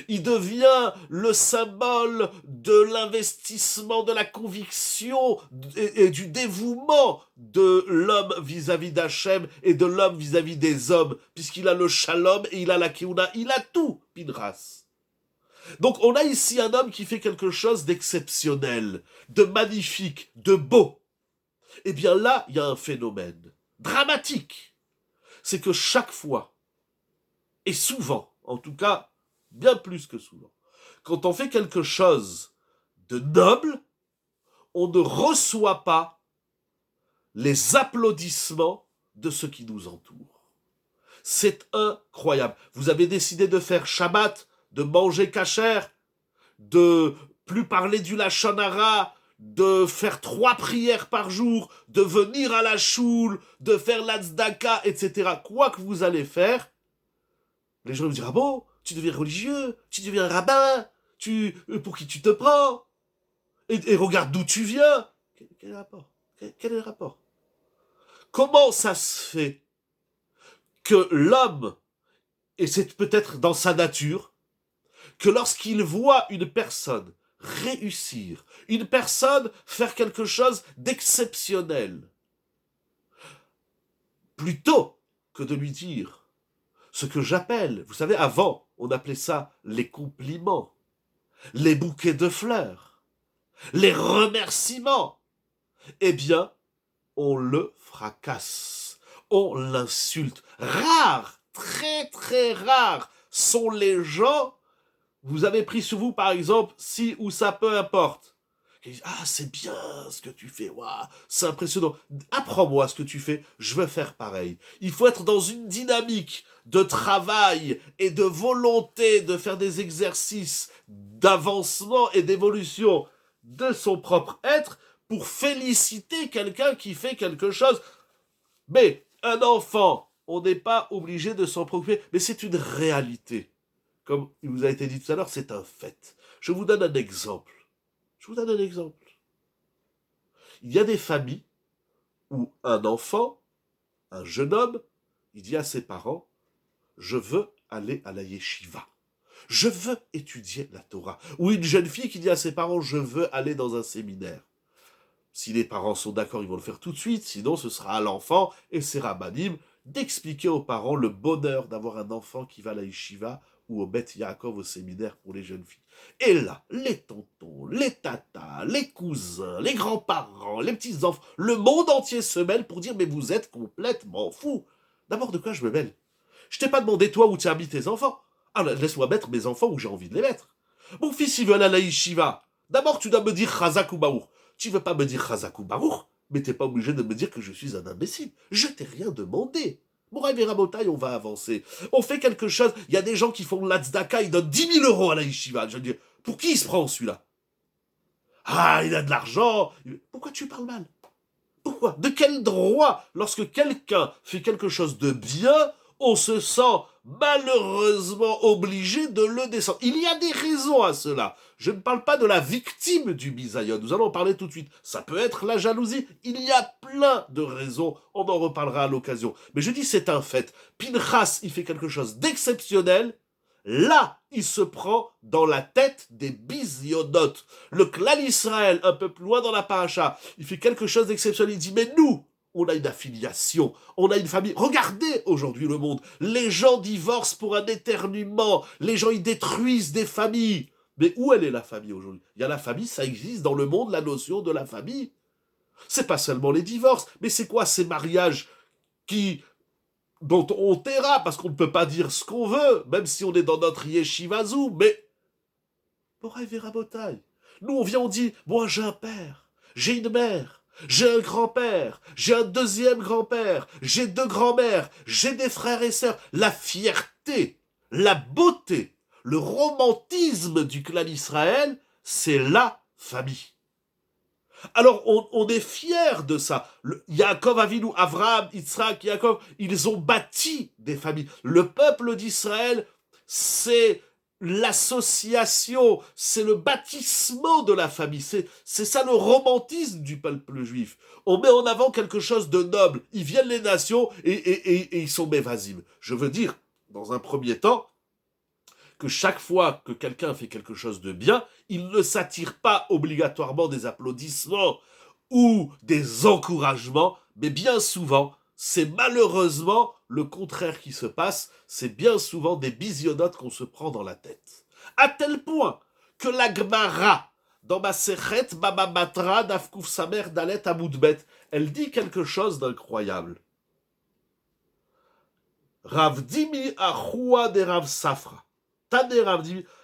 Il devient le symbole de l'investissement, de la conviction et du dévouement de l'homme vis-à-vis d'Hachem et de l'homme vis-à-vis des hommes, puisqu'il a le shalom et il a la keuna, il a tout, Pinchas. Donc on a ici un homme qui fait quelque chose d'exceptionnel, de magnifique, de beau. Eh bien là, il y a un phénomène dramatique. C'est que chaque fois, et souvent, en tout cas, bien plus que souvent, quand on fait quelque chose de noble, on ne reçoit pas les applaudissements de ceux qui nous entourent. C'est incroyable. Vous avez décidé de faire Shabbat, de manger kasher, de plus parler du Lachon Hara, de faire 3 prières par jour, de venir à la choule, de faire la tzedaka, etc. Quoi que vous allez faire, les gens vont dire, ah bon, tu deviens religieux, tu deviens rabbin, pour qui tu te prends, et regarde d'où tu viens. Quel est le rapport? Quel est le rapport? Comment ça se fait que l'homme, et c'est peut-être dans sa nature, que lorsqu'il voit une personne réussir, une personne faire quelque chose d'exceptionnel, plutôt que de lui dire ce que j'appelle, vous savez, avant, on appelait ça les compliments, les bouquets de fleurs, les remerciements, eh bien, on le fracasse, on l'insulte. Rares, très très rares sont les gens, vous avez pris sur vous par exemple, si ou ça, peu importe, qui disent, ah c'est bien ce que tu fais, waouh, c'est impressionnant, apprends-moi ce que tu fais, je veux faire pareil. Il faut être dans une dynamique de travail et de volonté de faire des exercices d'avancement et d'évolution de son propre être pour féliciter quelqu'un qui fait quelque chose. Mais un enfant, on n'est pas obligé de s'en préoccuper, mais c'est une réalité. Comme il vous a été dit tout à l'heure, c'est un fait. Je vous donne un exemple. Il y a des familles où un enfant, un jeune homme, il dit à ses parents, je veux aller à la yeshiva. Je veux étudier la Torah. Ou une jeune fille qui dit à ses parents, je veux aller dans un séminaire. Si les parents sont d'accord, ils vont le faire tout de suite. Sinon, ce sera à l'enfant et ses rabbanim d'expliquer aux parents le bonheur d'avoir un enfant qui va à la yeshiva ou au Beth Yaakov, au séminaire pour les jeunes filles. Et là, les tontons, les tatas, les cousins, les grands-parents, les petits-enfants, le monde entier se mêle pour dire « Mais vous êtes complètement fous !» D'abord, de quoi je me mêle? Je t'ai pas demandé, toi, où tu as mis tes enfants. Alors, laisse-moi mettre mes enfants où j'ai envie de les mettre. Mon fils, il veut aller à la yeshiva. D'abord, tu dois me dire Chazak ou Baour. Tu veux pas me dire Chazak ou Baour, mais t'es pas obligé de me dire que je suis un imbécile. Je t'ai rien demandé. Mouraï Verabotaï, on va avancer. On fait quelque chose. Il y a des gens qui font l'Atzdaka, ils donnent 10 000 euros à la yeshiva. Je veux dire, pour qui il se prend celui-là? Ah, il a de l'argent. Pourquoi tu parles mal? Pourquoi? De quel droit, lorsque quelqu'un fait quelque chose de bien, on se sent malheureusement obligé de le descendre? Il y a des raisons à cela. Je ne parle pas de la victime du bisayon. Nous allons en parler tout de suite. Ça peut être la jalousie. Il y a plein de raisons. On en reparlera à l'occasion. Mais je dis c'est un fait. Pinchas, il fait quelque chose d'exceptionnel. Là, il se prend dans la tête des bisionotes. Le clan Israël, un peu plus loin dans la paracha, il fait quelque chose d'exceptionnel. Il dit, mais nous, on a une affiliation, on a une famille. Regardez aujourd'hui le monde. Les gens divorcent pour un éternuement. Les gens, ils détruisent des familles. Mais où elle est la famille aujourd'hui? Il y a la famille, ça existe dans le monde, la notion de la famille. C'est pas seulement les divorces, mais c'est quoi ces mariages dont on taira, parce qu'on ne peut pas dire ce qu'on veut, même si on est dans notre yeshivazou, mais... Moraï Verabotaï. Nous, on vient, on dit, moi, j'ai un père, j'ai une mère, j'ai un grand-père, j'ai un deuxième grand-père, j'ai 2 grands-mères, j'ai des frères et sœurs. La fierté, la beauté, le romantisme du clan Israël, c'est la famille. Alors, on est fiers de ça. Yaakov Avinu, Avraham, Yitzhak, Yaakov, ils ont bâti des familles. Le peuple d'Israël, c'est l'association, c'est le bâtissement de la famille. C'est ça le romantisme du peuple juif. On met en avant quelque chose de noble. Ils viennent les nations et ils sont mévasibles. Je veux dire, dans un premier temps, que chaque fois que quelqu'un fait quelque chose de bien, il ne s'attire pas obligatoirement des applaudissements ou des encouragements, mais bien souvent, c'est malheureusement le contraire qui se passe, c'est bien souvent des bisionotes qu'on se prend dans la tête. À tel point que la Gemara, dans ma Sechet Baba Batra, d'Afkouf Samer, Dalet Amoudbet, elle dit quelque chose d'incroyable. Rav Dimi Achua de Rav Safra. Tane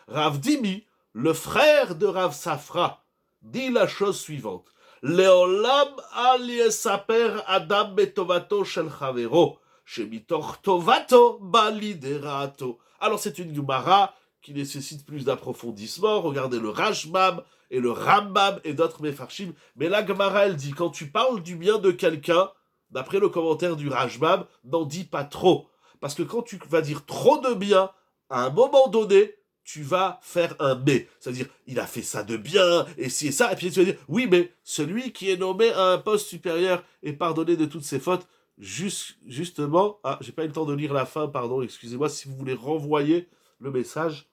Rav Dimi, le frère de Rav Safra, dit la chose suivante. Leolam al yesaper adam betovato shel chavero, shemitoch tovato baliderato. Alors c'est une Gemara qui nécessite plus d'approfondissement. Regardez le Rashbam et le Rambam et d'autres Mefarshim. Mais la Gemara, elle dit, quand tu parles du bien de quelqu'un, d'après le commentaire du Rashbam, n'en dis pas trop. Parce que quand tu vas dire trop de bien, à un moment donné, tu vas faire un mais. C'est-à-dire, il a fait ça de bien, et si et ça, et puis tu vas dire, oui, mais celui qui est nommé à un poste supérieur et pardonné de toutes ses fautes, justement, j'ai pas eu le temps de lire la fin, pardon, excusez-moi, si vous voulez renvoyer le message.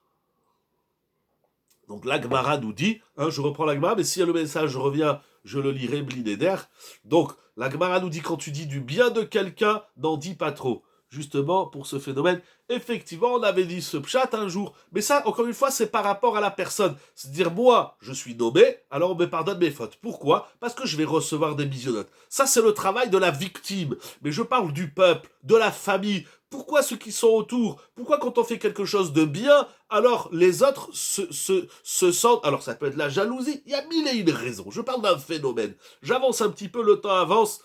Donc la Gemara nous dit, je reprends la Gemara, mais si le message revient, je le lirai Blineder. Donc la Gemara nous dit, quand tu dis du bien de quelqu'un, n'en dis pas trop. Justement, pour ce phénomène, effectivement, on avait dit ce pshat un jour, mais ça, encore une fois, c'est par rapport à la personne. C'est-à-dire, moi, je suis nommé, alors on me pardonne mes fautes. Pourquoi ? Parce que je vais recevoir des bisionotes. Ça, c'est le travail de la victime. Mais je parle du peuple, de la famille. Pourquoi ceux qui sont autour ? Pourquoi quand on fait quelque chose de bien, alors les autres se sentent... Alors ça peut être la jalousie, il y a mille et une raisons. Je parle d'un phénomène. J'avance un petit peu, le temps avance,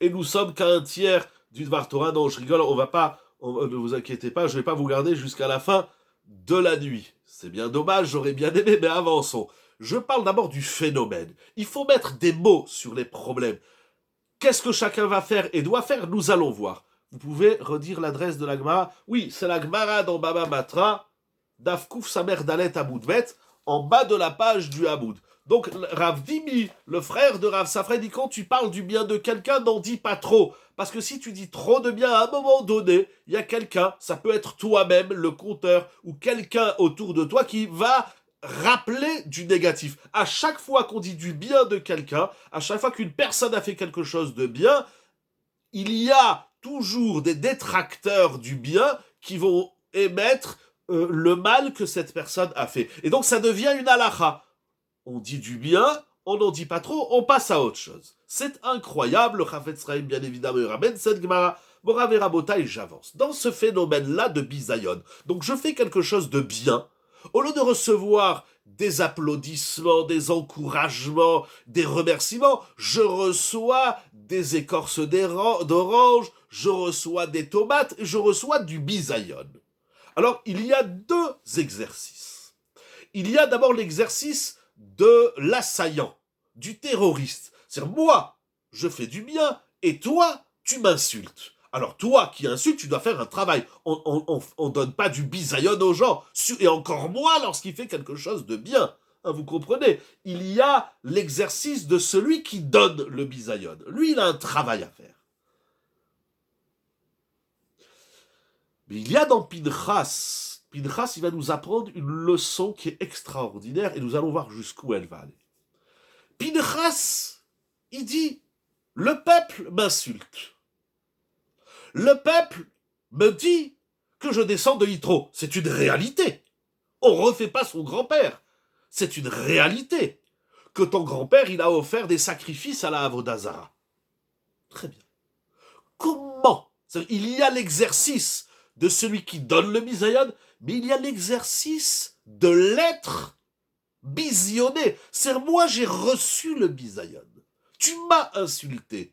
et nous sommes qu'à un tiers du Dvar Torah. Non, je rigole, ne vous inquiétez pas, je ne vais pas vous garder jusqu'à la fin de la nuit. C'est bien dommage, j'aurais bien aimé, mais avançons. Je parle d'abord du phénomène. Il faut mettre des mots sur les problèmes. Qu'est-ce que chacun va faire et doit faire ? Nous allons voir. Vous pouvez redire l'adresse de la Gemara ? Oui, c'est la Gemara dans Baba Batra, d'Afkouf Samer Dalet Amoudbet, en bas de la page du Hamoud. Donc, Rav Dimi, le frère de Rav Safra, dit quand tu parles du bien de quelqu'un, n'en dis pas trop. Parce que si tu dis trop de bien, à un moment donné, il y a quelqu'un, ça peut être toi-même, le compteur, ou quelqu'un autour de toi qui va rappeler du négatif. À chaque fois qu'on dit du bien de quelqu'un, à chaque fois qu'une personne a fait quelque chose de bien, il y a toujours des détracteurs du bien qui vont émettre le mal que cette personne a fait. Et donc ça devient une halakha. On dit du bien, on n'en dit pas trop, on passe à autre chose. C'est incroyable, le Chafetz Chaim, bien évidemment, ramène cette Gemara. Morav et Rabotai, j'avance. Dans ce phénomène-là de bisayon, donc je fais quelque chose de bien, au lieu de recevoir des applaudissements, des encouragements, des remerciements, je reçois des écorces d'orange, je reçois des tomates, je reçois du bisayon. Alors, il y a deux exercices. Il y a d'abord l'exercice de l'assaillant, du terroriste. C'est-à-dire, moi, je fais du bien, et toi, tu m'insultes. Alors, toi qui insultes, tu dois faire un travail. On donne pas du bisayon aux gens, et encore moins lorsqu'il fait quelque chose de bien. Vous comprenez ? Il y a l'exercice de celui qui donne le bisayon. Lui, il a un travail à faire. Mais il y a dans Pinchas, il va nous apprendre une leçon qui est extraordinaire et nous allons voir jusqu'où elle va aller. Pinchas, il dit, le peuple m'insulte. Le peuple me dit que je descends de Yitro. C'est une réalité. On ne refait pas son grand-père. C'est une réalité. Que ton grand-père, il a offert des sacrifices à la Avodazara. Très bien. Comment ? Il y a l'exercice de celui qui donne le bisayon, mais il y a l'exercice de l'être bisionné. C'est moi, j'ai reçu le bisayon. Tu m'as insulté.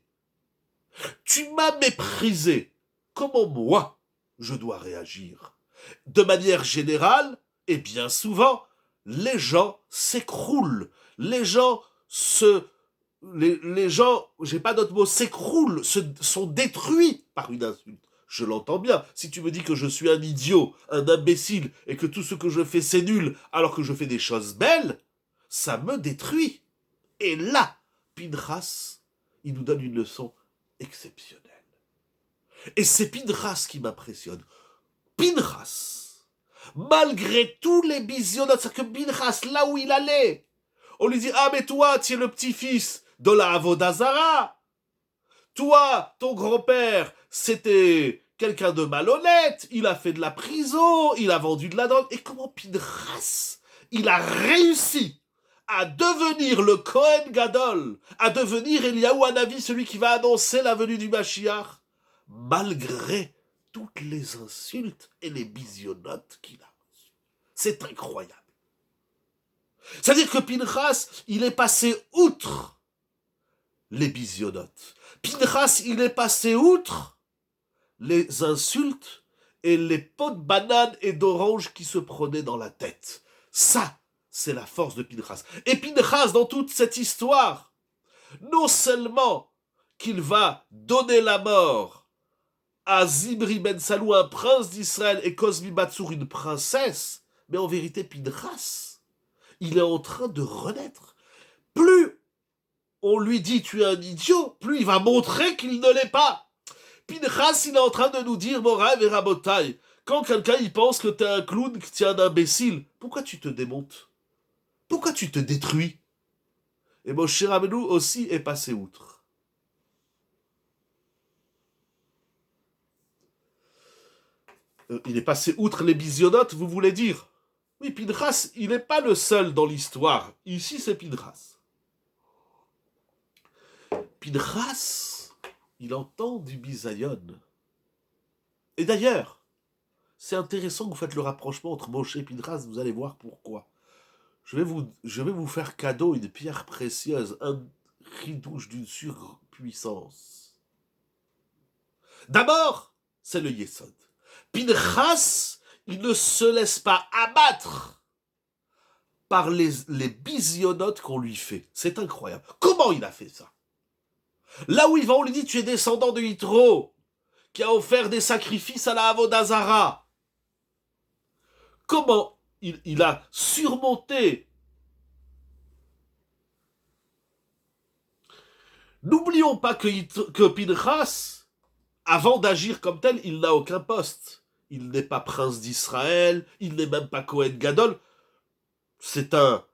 Tu m'as méprisé. Comment moi, je dois réagir ? De manière générale, et bien souvent, les gens s'écroulent, les gens les gens, j'ai pas d'autre mot, s'écroulent, sont détruits par une insulte. Je l'entends bien. Si tu me dis que je suis un idiot, un imbécile, et que tout ce que je fais c'est nul, alors que je fais des choses belles, ça me détruit. Et là, Pinchas, il nous donne une leçon exceptionnelle. Et c'est Pinchas qui m'impressionne. Pinchas, malgré tous les bisionnotes, c'est que Pinchas, là où il allait, on lui dit, ah mais toi, tu es le petit-fils de la Avodazara. Toi, ton grand-père, c'était quelqu'un de malhonnête, il a fait de la prison, il a vendu de la drogue. Et comment Pinchas, il a réussi à devenir le Kohen Gadol, à devenir Eliyahu Hanavi, celui qui va annoncer la venue du Mashiach, malgré toutes les insultes et les bisionnotes qu'il a reçues. C'est incroyable. C'est-à-dire que Pinchas, il est passé outre les bisionnotes. Pinchas, il est passé outre les insultes et les pots de bananes et d'oranges qui se prenaient dans la tête. Ça, c'est la force de Pinchas. Et Pinchas, dans toute cette histoire, non seulement qu'il va donner la mort à Zimri ben Salou, un prince d'Israël, et Cosbi Batsour, une princesse, mais en vérité, Pinchas, il est en train de renaître. Plus on lui dit tu es un idiot, plus il va montrer qu'il ne l'est pas. Pinchas, il est en train de nous dire, Morav et Rabotai, quand quelqu'un il pense que t'es un clown, que t'es un imbécile, pourquoi tu te démontes? Pourquoi tu te détruis? Et Moshe Rabbeinu aussi est passé outre. Il est passé outre les bisionnotes, vous voulez dire? Oui, Pinchas, il n'est pas le seul dans l'histoire. Ici, c'est Pinchas. Pinchas, il entend du bisayon. Et d'ailleurs, c'est intéressant que vous faites le rapprochement entre Moshe et Pinchas, vous allez voir pourquoi. Je vais vous faire cadeau une pierre précieuse, un ridouche d'une surpuissance. D'abord, c'est le Yesod. Pinchas, il ne se laisse pas abattre par les bisionnotes qu'on lui fait. C'est incroyable. Comment il a fait ça? Là où il va, on lui dit, tu es descendant de Yitro, qui a offert des sacrifices à la Avodazara. Comment il a surmonté? N'oublions pas que Pinchas, avant d'agir comme tel, il n'a aucun poste. Il n'est pas prince d'Israël, il n'est même pas Kohen Gadol. C'est un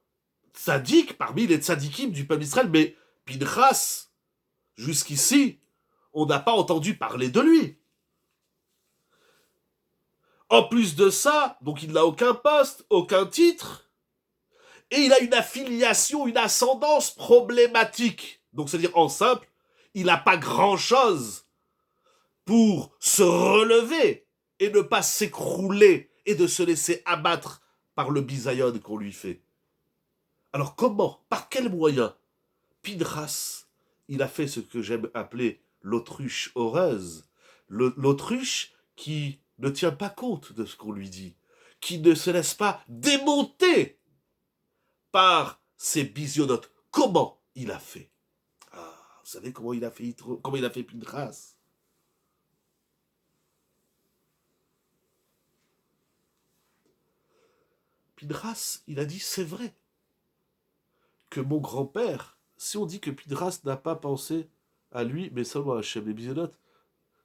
tzaddik parmi les tzaddikim du peuple d'Israël, mais Pinchas, jusqu'ici, on n'a pas entendu parler de lui. En plus de ça, donc il n'a aucun poste, aucun titre, et il a une affiliation, une ascendance problématique. Donc c'est-à-dire en simple, il n'a pas grand-chose pour se relever et ne pas s'écrouler et de se laisser abattre par le bisayon qu'on lui fait. Alors comment, par quel moyen Pinchas, il a fait ce que j'aime appeler l'autruche heureuse, l'autruche qui ne tient pas compte de ce qu'on lui dit, qui ne se laisse pas démonter par ses bisionnotes. Comment il a fait? Ah, vous savez comment il a fait Pinchas? Pinchas, il a dit, c'est vrai que mon grand-père, si on dit que Pinchas n'a pas pensé à lui, mais seulement à Hachem, les bisionotes,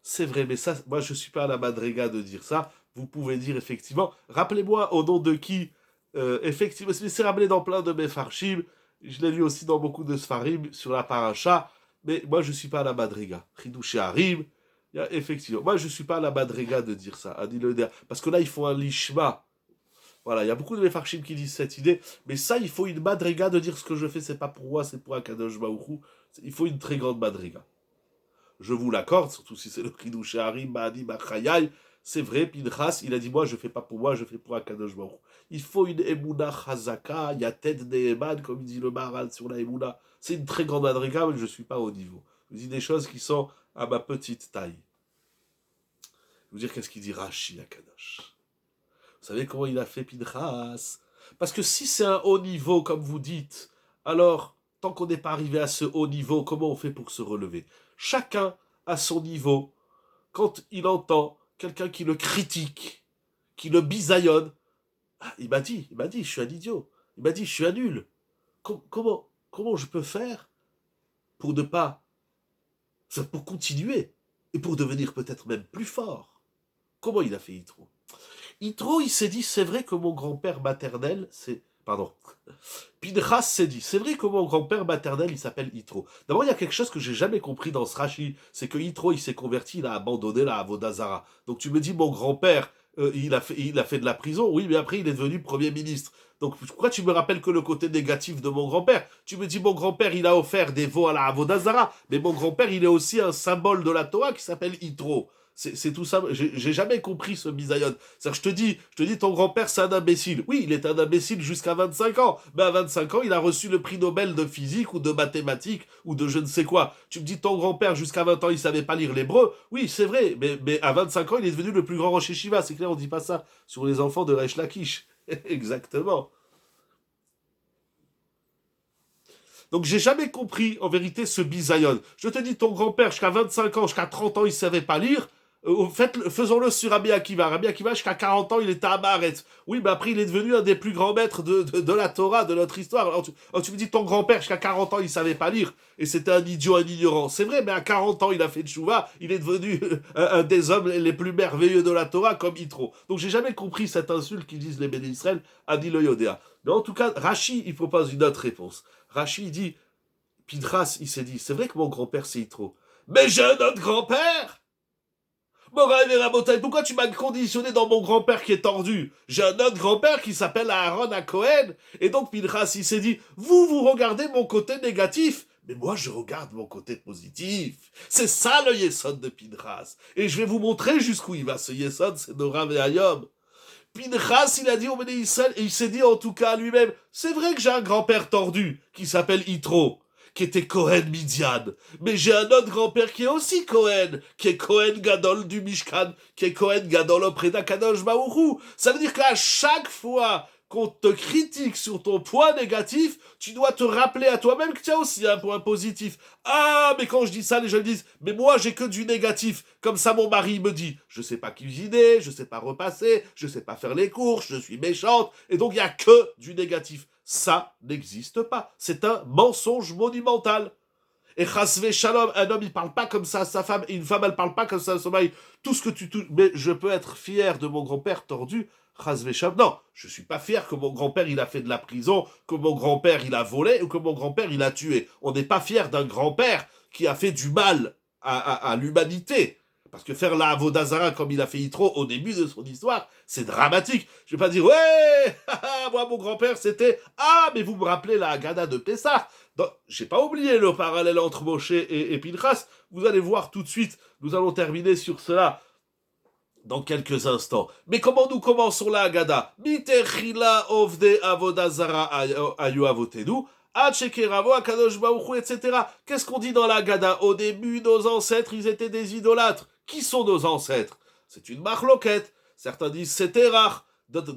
c'est vrai, mais ça, moi je suis pas à la madriga de dire ça. Vous pouvez dire effectivement, rappelez-moi au nom de qui, effectivement, c'est ramené dans plein de mes farshim, je l'ai lu aussi dans beaucoup de sfarim sur la paracha, mais moi je suis pas à la madriga. Chidouché Harim, il y a effectivement, moi je suis pas à la madriga de dire ça, parce que là il faut un lishma. Voilà, il y a beaucoup de mes farshim qui disent cette idée, mais ça il faut une madriga de dire ce que je fais, c'est pas pour moi, c'est pour Akadosh Baruch Hu. Il faut une très grande madriga. Je vous l'accorde, surtout si c'est le Kiddush Harim, Mahadi, Machayai. C'est vrai, Pinchas, il a dit, moi, je fais pas pour moi, je fais pour Akadosh Baruch. Il faut une Emouna Chazaka, il y a tête d'Eman, comme dit le Maharal sur la Emouna. C'est une très grande madriga, mais je ne suis pas au niveau. Je vous dis des choses qui sont à ma petite taille. Je vais vous dire qu'est-ce qu'il dit Rashi, Akadosh. Vous savez comment il a fait Pinchas? Parce que si c'est un haut niveau, comme vous dites, alors, tant qu'on n'est pas arrivé à ce haut niveau, comment on fait pour se relever? Chacun à son niveau, quand il entend quelqu'un qui le critique, qui le bisaillonne, ah, je suis un idiot. Il m'a dit, je suis un nul. Comment je peux faire pour ne pas, pour continuer et pour devenir peut-être même plus fort? Comment il a fait Yitro? Yitro, il s'est dit, c'est vrai que mon grand-père maternel, pardon, Pinchas s'est dit, c'est vrai que mon grand-père maternel, il s'appelle Yitro. D'abord, il y a quelque chose que j'ai jamais compris dans ce Rashi, c'est que Yitro, il s'est converti, il a abandonné la Avodazara. Donc tu me dis, mon grand-père, il a fait de la prison, oui, mais après, il est devenu Premier ministre. Donc pourquoi tu me rappelles que le côté négatif de mon grand-père? Tu me dis, mon grand-père, il a offert des veaux à la Avodazara, mais mon grand-père, il est aussi un symbole de la Torah qui s'appelle Yitro. C'est tout ça. J'ai jamais compris ce bisaïon. Je te dis, ton grand-père, c'est un imbécile. Oui, il est un imbécile jusqu'à 25 ans. Mais à 25 ans, il a reçu le prix Nobel de physique ou de mathématiques ou de je ne sais quoi. Tu me dis, ton grand-père, jusqu'à 20 ans, il savait pas lire l'hébreu. Oui, c'est vrai. Mais à 25 ans, il est devenu le plus grand rocher Shiva. C'est clair, on dit pas ça sur les enfants de Resh Lakish. Exactement. Donc j'ai jamais compris, en vérité, ce bisaïon. Je te dis, ton grand-père, jusqu'à 25 ans, jusqu'à 30 ans, il savait pas lire. Faisons-le sur Rabbi Akiva. Rabbi Akiva, jusqu'à 40 ans, il était à Maharet. Oui, mais après, il est devenu un des plus grands maîtres de la Torah, de notre histoire. Alors tu me dis, ton grand-père, jusqu'à 40 ans, il savait pas lire. Et c'était un idiot, un ignorant. C'est vrai, mais à 40 ans, il a fait tchouva. Il est devenu un des hommes les plus merveilleux de la Torah, comme Yitro. Donc j'ai jamais compris cette insulte qu'ils disent les Béné Israël à Dilo Yodéa. Mais en tout cas, Rashi, il propose une autre réponse. Rashi dit, Pinchas, il s'est dit, c'est vrai que mon grand-père, c'est Yitro. Mais j'ai un autre grand-père! Moraï et Rabotai, pourquoi tu m'as conditionné dans mon grand-père qui est tordu? J'ai un autre grand-père qui s'appelle Aaron à Cohen. Et donc Pinchas, il s'est dit, vous regardez mon côté négatif, mais moi je regarde mon côté positif. C'est ça le Yesod de Pinchas. Et je vais vous montrer jusqu'où il va. Ce Yesod, c'est Nora et Ayom. Pinchas, il a dit au Béné Israël, et il s'est dit en tout cas à lui-même, c'est vrai que j'ai un grand-père tordu qui s'appelle Yitro, qui était Cohen Midian. Mais j'ai un autre grand-père qui est aussi Cohen, qui est Cohen Gadol du Mishkan, qui est Cohen Gadol auprès d'Akadosh Baruch. Ça veut dire qu'à chaque fois qu'on te critique sur ton point négatif, tu dois te rappeler à toi-même que tu as aussi un point positif. Ah, mais quand je dis ça, les gens disent, mais moi j'ai que du négatif. Comme ça, mon mari me dit, je sais pas cuisiner, je sais pas repasser, je sais pas faire les courses, je suis méchante, et donc il y a que du négatif. Ça n'existe pas. C'est un mensonge monumental. Et chasvé shalom, un homme il parle pas comme ça à sa femme, et une femme elle parle pas comme ça à son mari. Tout ce que tu touches, mais je peux être fier de mon grand-père tordu. Chasvé shalom, non, je suis pas fier que mon grand-père il a fait de la prison, que mon grand-père il a volé ou que mon grand-père il a tué. On n'est pas fier d'un grand-père qui a fait du mal à l'humanité. Parce que faire la Avodazara comme il a fait Yitro au début de son histoire, c'est dramatique. Je vais pas dire, ouais, moi mon grand-père c'était, ah, mais vous me rappelez la Haggadah de Pessah. J'ai pas oublié le parallèle entre Moshe et Pinchas. Vous allez voir tout de suite, nous allons terminer sur cela dans quelques instants. Mais comment nous commençons la Haggadah? Mitechila ovde Avodazara ayu avotenu. Etc. Qu'est-ce qu'on dit dans la Haggadah? Au début, nos ancêtres, ils étaient des idolâtres. Qui sont nos ancêtres? C'est une marloquette. Certains disent c'était rare.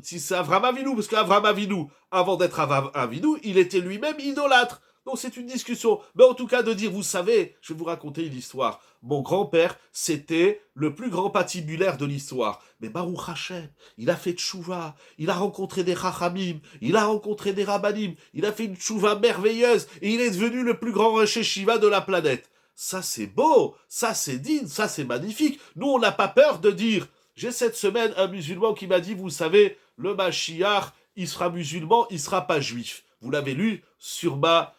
Si c'est Avram Avinu, parce qu'Avram Avinu, avant d'être Avram Avinu, il était lui-même idolâtre. Donc c'est une discussion. Mais en tout cas, de dire, vous savez, je vais vous raconter une histoire. Mon grand-père, c'était le plus grand patibulaire de l'histoire. Mais Baruch Hashem, il a fait tchouva, il a rencontré des chachamim, il a rencontré des rabbanim, il a fait une tchouva merveilleuse, et il est devenu le plus grand rocher Shiva de la planète. Ça c'est beau, ça c'est digne, ça c'est magnifique. Nous on n'a pas peur de dire, j'ai cette semaine un musulman qui m'a dit, vous savez, le Mashiach, il sera musulman, il sera pas juif. Vous l'avez lu sur ma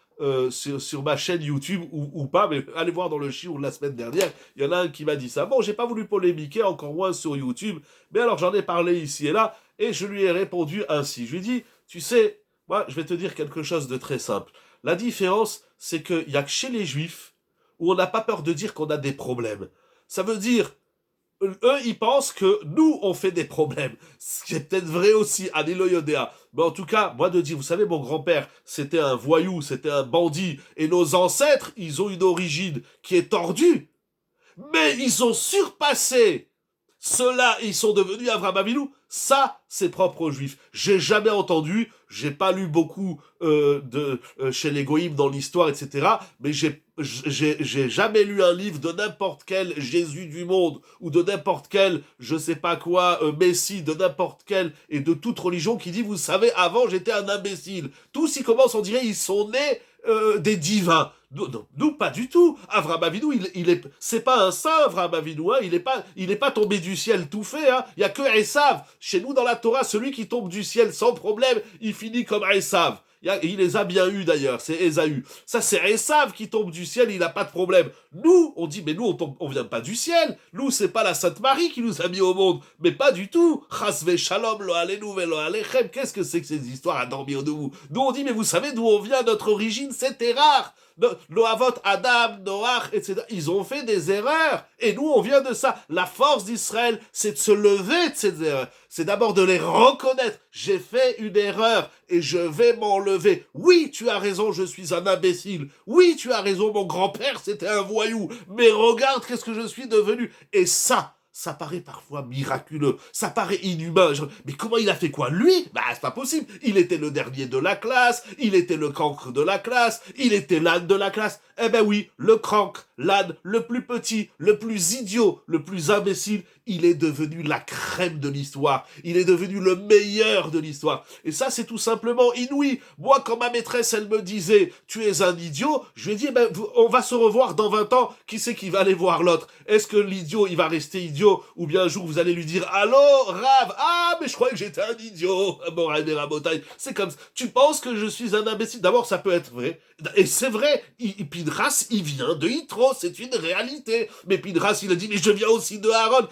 chaîne YouTube ou pas, mais allez voir dans le Shiur la semaine dernière, il y en a un qui m'a dit ça. Bon, j'ai pas voulu polémiquer, encore moins sur YouTube, mais alors j'en ai parlé ici et là, et je lui ai répondu ainsi. Je lui ai dit, tu sais, moi je vais te dire quelque chose de très simple. La différence, c'est qu'il y a que chez les Juifs où on n'a pas peur de dire qu'on a des problèmes. Ça veut dire, eux, ils pensent que nous, on fait des problèmes. Ce qui est peut-être vrai aussi, à Yodéa. Mais en tout cas, moi de dire, vous savez, mon grand-père, c'était un voyou, c'était un bandit, et nos ancêtres, ils ont une origine qui est tordue, mais ils ont surpassé ceux-là, ils sont devenus Avram Avinu. Ça, c'est propre aux Juifs. J'ai jamais entendu, j'ai pas lu beaucoup chez les Goïms dans l'histoire, etc. Mais j'ai jamais lu un livre de n'importe quel Jésus du monde ou de n'importe quel, je sais pas quoi, Messie, de n'importe quel et de toute religion qui dit, vous savez, avant j'étais un imbécile. Tous ils commencent, on dirait, ils sont nés des divins. Nous, pas du tout. Avraham Avinu, c'est pas un saint, Avraham Avinu, hein. Il est pas tombé du ciel tout fait, hein. Il y a que Esav. Chez nous, dans la Torah, celui qui tombe du ciel sans problème, il finit comme Esav. Il les a bien eus d'ailleurs, c'est Ésaü. Ça, c'est Esav qui tombe du ciel, il n'a pas de problème. Nous, on dit, mais nous, on vient pas du ciel. Nous, c'est pas la Sainte Marie qui nous a mis au monde. Mais pas du tout. Chasve shalom, lo alenu velo alechem. Qu'est-ce que c'est que ces histoires à dormir debout? Nous, on dit, mais vous savez d'où on vient, notre origine, c'était rare. Loavot, Adam, Noach, etc. Ils ont fait des erreurs. Et nous, on vient de ça. La force d'Israël, c'est de se lever de ces erreurs. C'est d'abord de les reconnaître. J'ai fait une erreur et je vais m'en lever. Oui, tu as raison, je suis un imbécile. Oui, tu as raison, mon grand-père, c'était un voyou. Mais regarde qu'est-ce que je suis devenu. Et ça paraît parfois miraculeux, ça paraît inhumain. Mais comment il a fait quoi? Lui? Bah, c'est pas possible. Il était le dernier de la classe, il était le cancre de la classe, il était l'âne de la classe. Eh ben oui, le cancre, l'âne, le plus petit, le plus idiot, le plus imbécile, il est devenu la crème de l'histoire. Il est devenu le meilleur de l'histoire. Et ça, c'est tout simplement inouï. Moi, quand ma maîtresse, elle me disait, tu es un idiot, je lui ai dit, ben, on va se revoir dans 20 ans, qui c'est qui va aller voir l'autre? Est-ce que l'idiot, il va rester idiot? Ou bien un jour, vous allez lui dire, allô, Rav, ah, mais je croyais que j'étais un idiot. Bon, c'est comme ça. Tu penses que je suis un imbécile? D'abord, ça peut être vrai. Et c'est vrai, Pidras, il vient de Yitro, c'est une réalité. Mais Pidras, il a dit, mais je viens aussi de Aaron.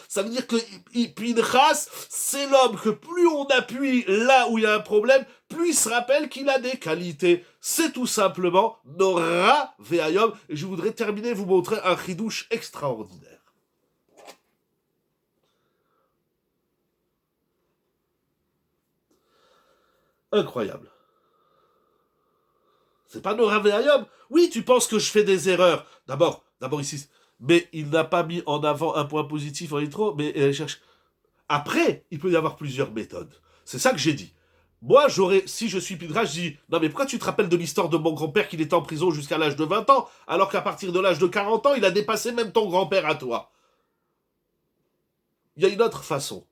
Ça veut dire que Pidras, c'est l'homme que plus on appuie là où il y a un problème, plus il se rappelle qu'il a des qualités. C'est tout simplement Nora Veayom. Et je voudrais terminer, vous montrer un chidouche extraordinaire. Incroyable. C'est pas Nora Veayom. Oui, tu penses que je fais des erreurs. D'abord ici. Mais il n'a pas mis en avant un point positif en intro, mais elle cherche. Après, il peut y avoir plusieurs méthodes. C'est ça que j'ai dit. Moi, si je suis Pidras, je dis, non mais pourquoi tu te rappelles de l'histoire de mon grand-père qu'il était en prison jusqu'à l'âge de 20 ans, alors qu'à partir de l'âge de 40 ans, il a dépassé même ton grand-père à toi? Il y a une autre façon,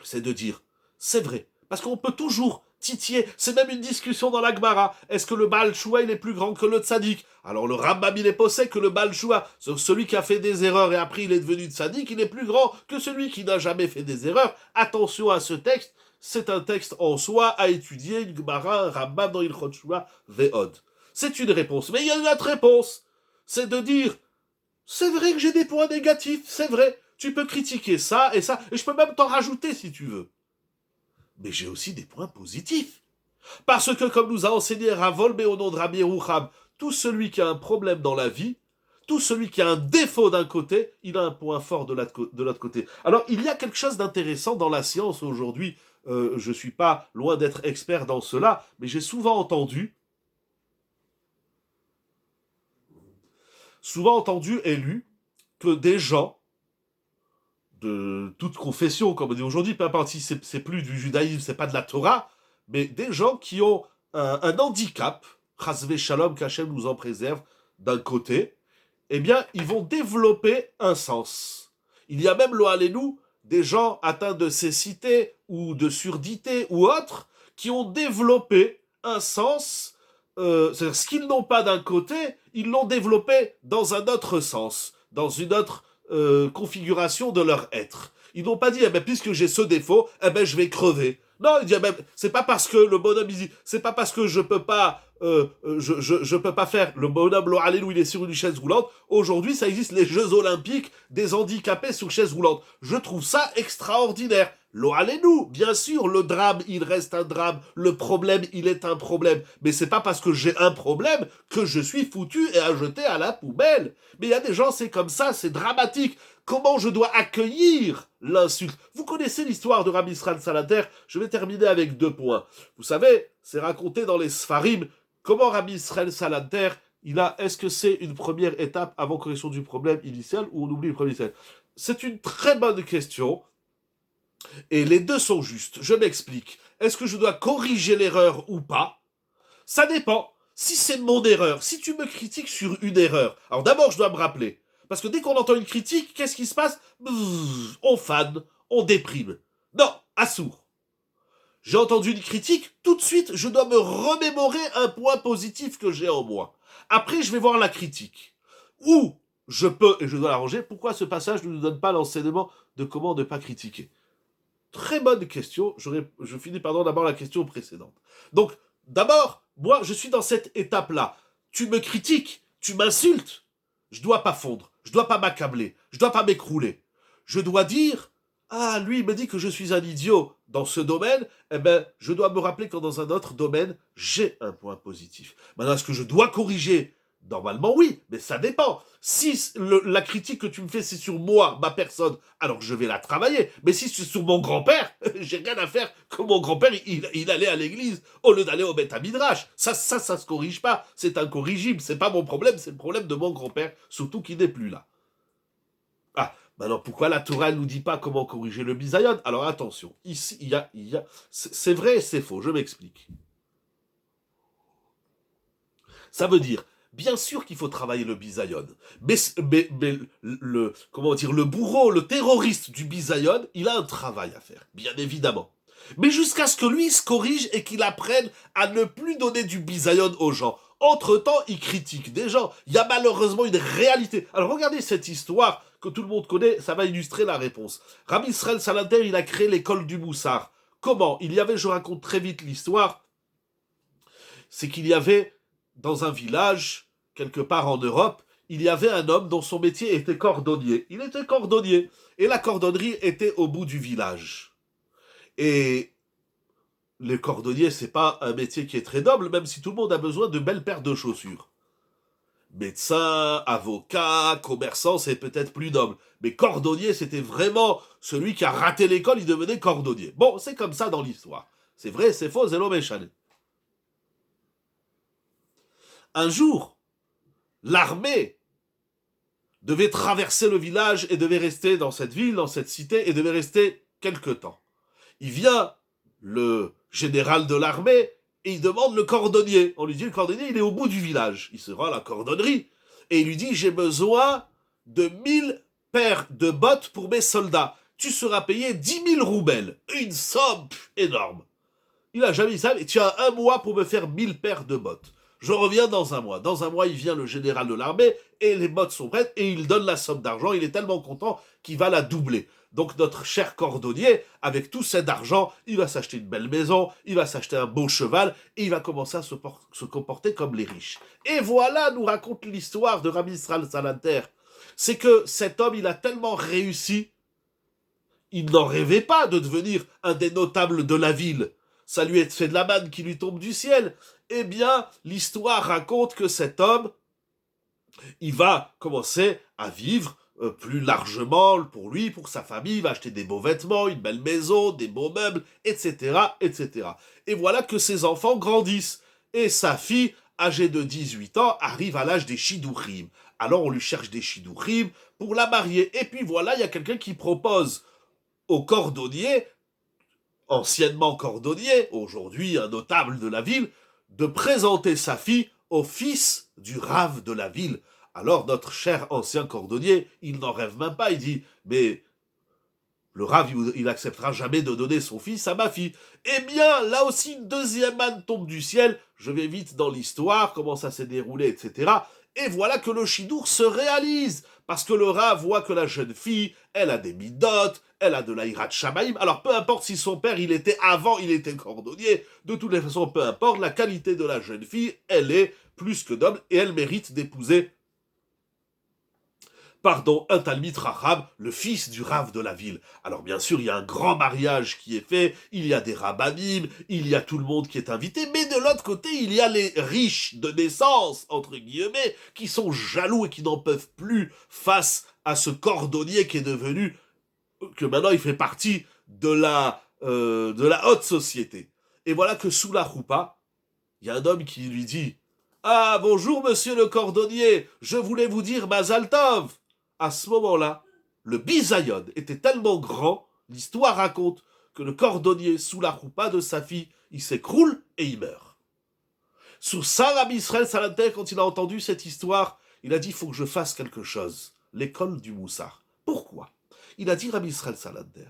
c'est de dire, c'est vrai, parce qu'on peut toujours titiller, c'est même une discussion dans la Gemara, est-ce que le Baal Shua, il est plus grand que le Tzadik? Alors le Rambam, il est possède que le Baal Shua, celui qui a fait des erreurs et après il est devenu Tzadik, il est plus grand que celui qui n'a jamais fait des erreurs. Attention à ce texte, c'est un texte en soi à étudier, une Gemara, un Rambam dans Ilchot Shua, Ve'od. C'est une réponse, mais il y a une autre réponse, c'est de dire, c'est vrai que j'ai des points négatifs, c'est vrai, tu peux critiquer ça, et je peux même t'en rajouter si tu veux. Mais j'ai aussi des points positifs. Parce que, comme nous a enseigné Ravol, mais au nom de Rabbi Yerucham, tout celui qui a un problème dans la vie, tout celui qui a un défaut d'un côté, il a un point fort de l'autre côté. Alors, il y a quelque chose d'intéressant dans la science aujourd'hui. Je ne suis pas loin d'être expert dans cela, mais j'ai souvent entendu et lu que des gens de toute confession, comme on dit aujourd'hui, peu importe si c'est plus du judaïsme, c'est pas de la Torah, mais des gens qui ont un handicap, chasvé shalom, qu'Hachem nous en préserve, d'un côté, eh bien, ils vont développer un sens. Il y a même, lo alenu, des gens atteints de cécité ou de surdité ou autres, qui ont développé un sens, c'est-à-dire ce qu'ils n'ont pas d'un côté, ils l'ont développé dans un autre sens, dans une autre configuration de leur être. Ils n'ont pas dit, eh ben, puisque j'ai ce défaut, eh ben, je vais crever. Non, il dit, eh ben, c'est pas parce que le bonhomme, il dit, c'est pas parce que je peux pas, je peux pas faire le bonhomme, lo alléluia, il est sur une chaise roulante. Aujourd'hui, ça existe les Jeux Olympiques des handicapés sur chaise roulante. Je trouve ça extraordinaire. Lo alléluia, bien sûr, le drame, il reste un drame. Le problème, il est un problème. Mais c'est pas parce que j'ai un problème que je suis foutu et à jeter à la poubelle. Mais il y a des gens, c'est comme ça, c'est dramatique. Comment je dois accueillir l'insulte? Vous connaissez l'histoire de Rabbi Israël Salater. Je vais terminer avec 2 points. Vous savez, c'est raconté dans les Sfarim, comment Rabbi Israël Salater, est-ce que c'est une première étape avant correction du problème initial ou on oublie le problème initial? C'est une très bonne question. Et les deux sont justes. Je m'explique. Est-ce que je dois corriger l'erreur ou pas? Ça dépend. Si c'est mon erreur, si tu me critiques sur une erreur, alors d'abord je dois me rappeler. Parce que dès qu'on entend une critique, qu'est-ce qui se passe? On fane, on déprime. Non, assourd. J'ai entendu une critique, tout de suite, je dois me remémorer un point positif que j'ai en moi. Après, je vais voir la critique. Ou je peux, et je dois l'arranger, pourquoi ce passage ne nous donne pas l'enseignement de comment ne pas critiquer? Très bonne question. Je finis d'abord la question précédente. Donc, d'abord, moi, je suis dans cette étape-là. Tu me critiques, tu m'insultes. Je dois pas fondre, je dois pas m'accabler, je dois pas m'écrouler. Je dois dire, ah, lui, il me dit que je suis un idiot dans ce domaine, eh ben, je dois me rappeler que dans un autre domaine, j'ai un point positif. Maintenant, est-ce que je dois corriger? Normalement, oui, mais ça dépend. Si la critique que tu me fais, c'est sur moi, ma personne, alors je vais la travailler. Mais si c'est sur mon grand-père, j'ai rien à faire que mon grand-père, il allait à l'église au lieu d'aller au Beth Midrash. Ça se corrige pas. C'est incorrigible. C'est pas mon problème, c'est le problème de mon grand-père, surtout qu'il n'est plus là. Ah, maintenant, pourquoi la Torah ne nous dit pas comment corriger le bisayon? Alors attention, ici, c'est vrai et c'est faux, je m'explique. Ça veut dire, bien sûr qu'il faut travailler le bisayon, mais le bourreau, le terroriste du bisayon, il a un travail à faire, bien évidemment. Mais jusqu'à ce que lui se corrige et qu'il apprenne à ne plus donner du bisayon aux gens. Entre-temps, il critique des gens. Il y a malheureusement une réalité. Alors regardez cette histoire que tout le monde connaît, ça va illustrer la réponse. Rabbi Israël Salanter, il a créé l'école du Moussard. Comment? Il y avait, je raconte très vite l'histoire, c'est qu'il y avait dans un village, quelque part en Europe, il y avait un homme dont son métier était cordonnier. Il était cordonnier. Et la cordonnerie était au bout du village. Et le cordonnier, c'est pas un métier qui est très noble, même si tout le monde a besoin de belles paires de chaussures. Médecin, avocat, commerçant, c'est peut-être plus noble. Mais cordonnier, c'était vraiment celui qui a raté l'école, il devenait cordonnier. Bon, c'est comme ça dans l'histoire. C'est vrai, c'est faux, c'est l'homme échané. Un jour, l'armée devait traverser le village et devait rester dans cette ville, dans cette cité, et devait rester quelque temps. Il vient le général de l'armée et il demande le cordonnier. On lui dit, le cordonnier, il est au bout du village. Il se rend à la cordonnerie et il lui dit, j'ai besoin de 1000 paires de bottes pour mes soldats. Tu seras payé 10 000 roubels. Une somme énorme. Il a jamais dit ça, mais tu as un mois pour me faire 1000 paires de bottes. Je reviens dans un mois. Dans un mois, il vient le général de l'armée et les bottes sont prêtes et il donne la somme d'argent. Il est tellement content qu'il va la doubler. Donc notre cher cordonnier, avec tout cet argent, il va s'acheter une belle maison, il va s'acheter un beau cheval et il va commencer à se comporter comme les riches. Et voilà, nous raconte l'histoire de Rabbi Israël Salanter. C'est que cet homme, il a tellement réussi, il n'en rêvait pas de devenir un des notables de la ville. Ça lui est fait de la manne qui lui tombe du ciel. Eh bien, l'histoire raconte que cet homme, il va commencer à vivre plus largement pour lui, pour sa famille, il va acheter des beaux vêtements, une belle maison, des beaux meubles, etc., etc. Et voilà que ses enfants grandissent. Et sa fille, âgée de 18 ans, arrive à l'âge des shidduchim. Alors on lui cherche des shidduchim pour la marier. Et puis voilà, il y a quelqu'un qui propose au cordonnier, anciennement cordonnier, aujourd'hui un notable de la ville, de présenter sa fille au fils du rave de la ville. Alors notre cher ancien cordonnier, il n'en rêve même pas, il dit, mais le rave, il acceptera jamais de donner son fils à ma fille. Eh bien, là aussi, une deuxième manne tombe du ciel, je vais vite dans l'histoire, comment ça s'est déroulé, etc. Et voilà que le chidour se réalise, parce que le rave voit que la jeune fille, elle a des midotes, elle a de l'Aïrat Shamaïm. Alors peu importe si son père, il était cordonnier, de toutes les façons, peu importe, la qualité de la jeune fille, elle est plus que noble et elle mérite d'épouser un Talmid Rahab, le fils du Rav de la ville. Alors bien sûr, il y a un grand mariage qui est fait, il y a des rabbanim, il y a tout le monde qui est invité, mais de l'autre côté, il y a les riches de naissance, entre guillemets, qui sont jaloux et qui n'en peuvent plus face à ce cordonnier qui est devenu, que maintenant il fait partie de la haute société. Et voilà que sous la choupa, il y a un homme qui lui dit « Ah, bonjour monsieur le cordonnier, je voulais vous dire Mazal Tov !» À ce moment-là, le bisayon était tellement grand, l'histoire raconte que le cordonnier, sous la roupa de sa fille, il s'écroule et il meurt. Sur ça, Rabbi Israël Salanter, quand il a entendu cette histoire, il a dit, il faut que je fasse quelque chose. L'école du Moussard. Pourquoi? Il a dit, Rabbi Israël Salanter,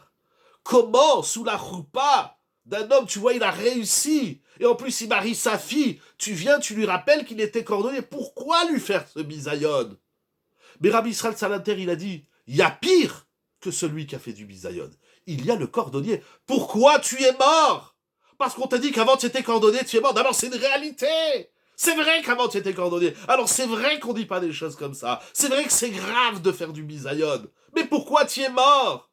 comment, sous la roupa d'un homme, tu vois, il a réussi, et en plus il marie sa fille, tu viens, tu lui rappelles qu'il était cordonnier, pourquoi lui faire ce bisayon? Mais Rabbi Israël Salanter, il a dit, il y a pire que celui qui a fait du bisayon. Il y a le cordonnier. Pourquoi tu es mort? Parce qu'on t'a dit qu'avant tu étais cordonnier, tu es mort. D'abord, c'est une réalité. C'est vrai qu'avant tu étais cordonnier. Alors c'est vrai qu'on dit pas des choses comme ça. C'est vrai que c'est grave de faire du bisayon. Mais pourquoi tu es mort?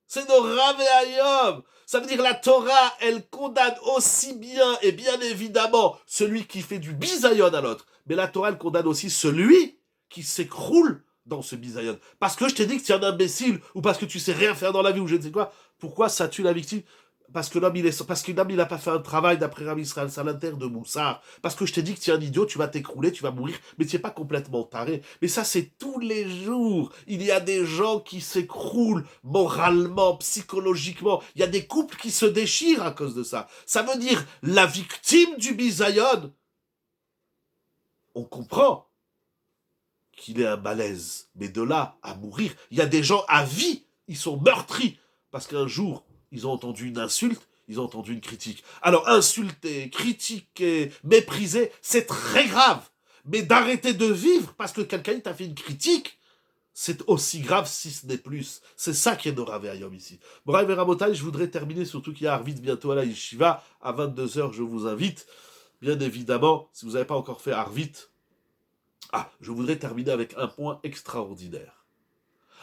C'est Nora ve'ayom. Ça veut dire la Torah, elle condamne aussi bien et bien évidemment celui qui fait du bisayon à l'autre. Mais la Torah, elle condamne aussi celui qui s'écroule dans ce bisayon. Parce que je t'ai dit que tu es un imbécile ou parce que tu sais rien faire dans la vie ou je ne sais quoi. Pourquoi ça tue la victime? Parce que l'homme, il n'a pas fait un travail d'après Rabbi Israël Salanter de Moussard. Parce que je t'ai dit que tu es un idiot, tu vas t'écrouler, tu vas mourir, mais tu n'es pas complètement taré. Mais ça, c'est tous les jours. Il y a des gens qui s'écroulent moralement, psychologiquement. Il y a des couples qui se déchirent à cause de ça. Ça veut dire, la victime du bisayon, on comprend qu'il est un malaise. Mais de là à mourir, il y a des gens à vie, ils sont meurtris. Parce qu'un jour, ils ont entendu une insulte, ils ont entendu une critique. Alors, insulter, critiquer, mépriser, c'est très grave. Mais d'arrêter de vivre parce que quelqu'un t'a fait une critique, c'est aussi grave si ce n'est plus. C'est ça qui est Nora ve'ayom ici. Bref, Rabotai, je voudrais terminer, surtout qu'il y a Arvit bientôt à la Yeshiva. À 22h, je vous invite. Bien évidemment, si vous n'avez pas encore fait Arvit, je voudrais terminer avec un point extraordinaire.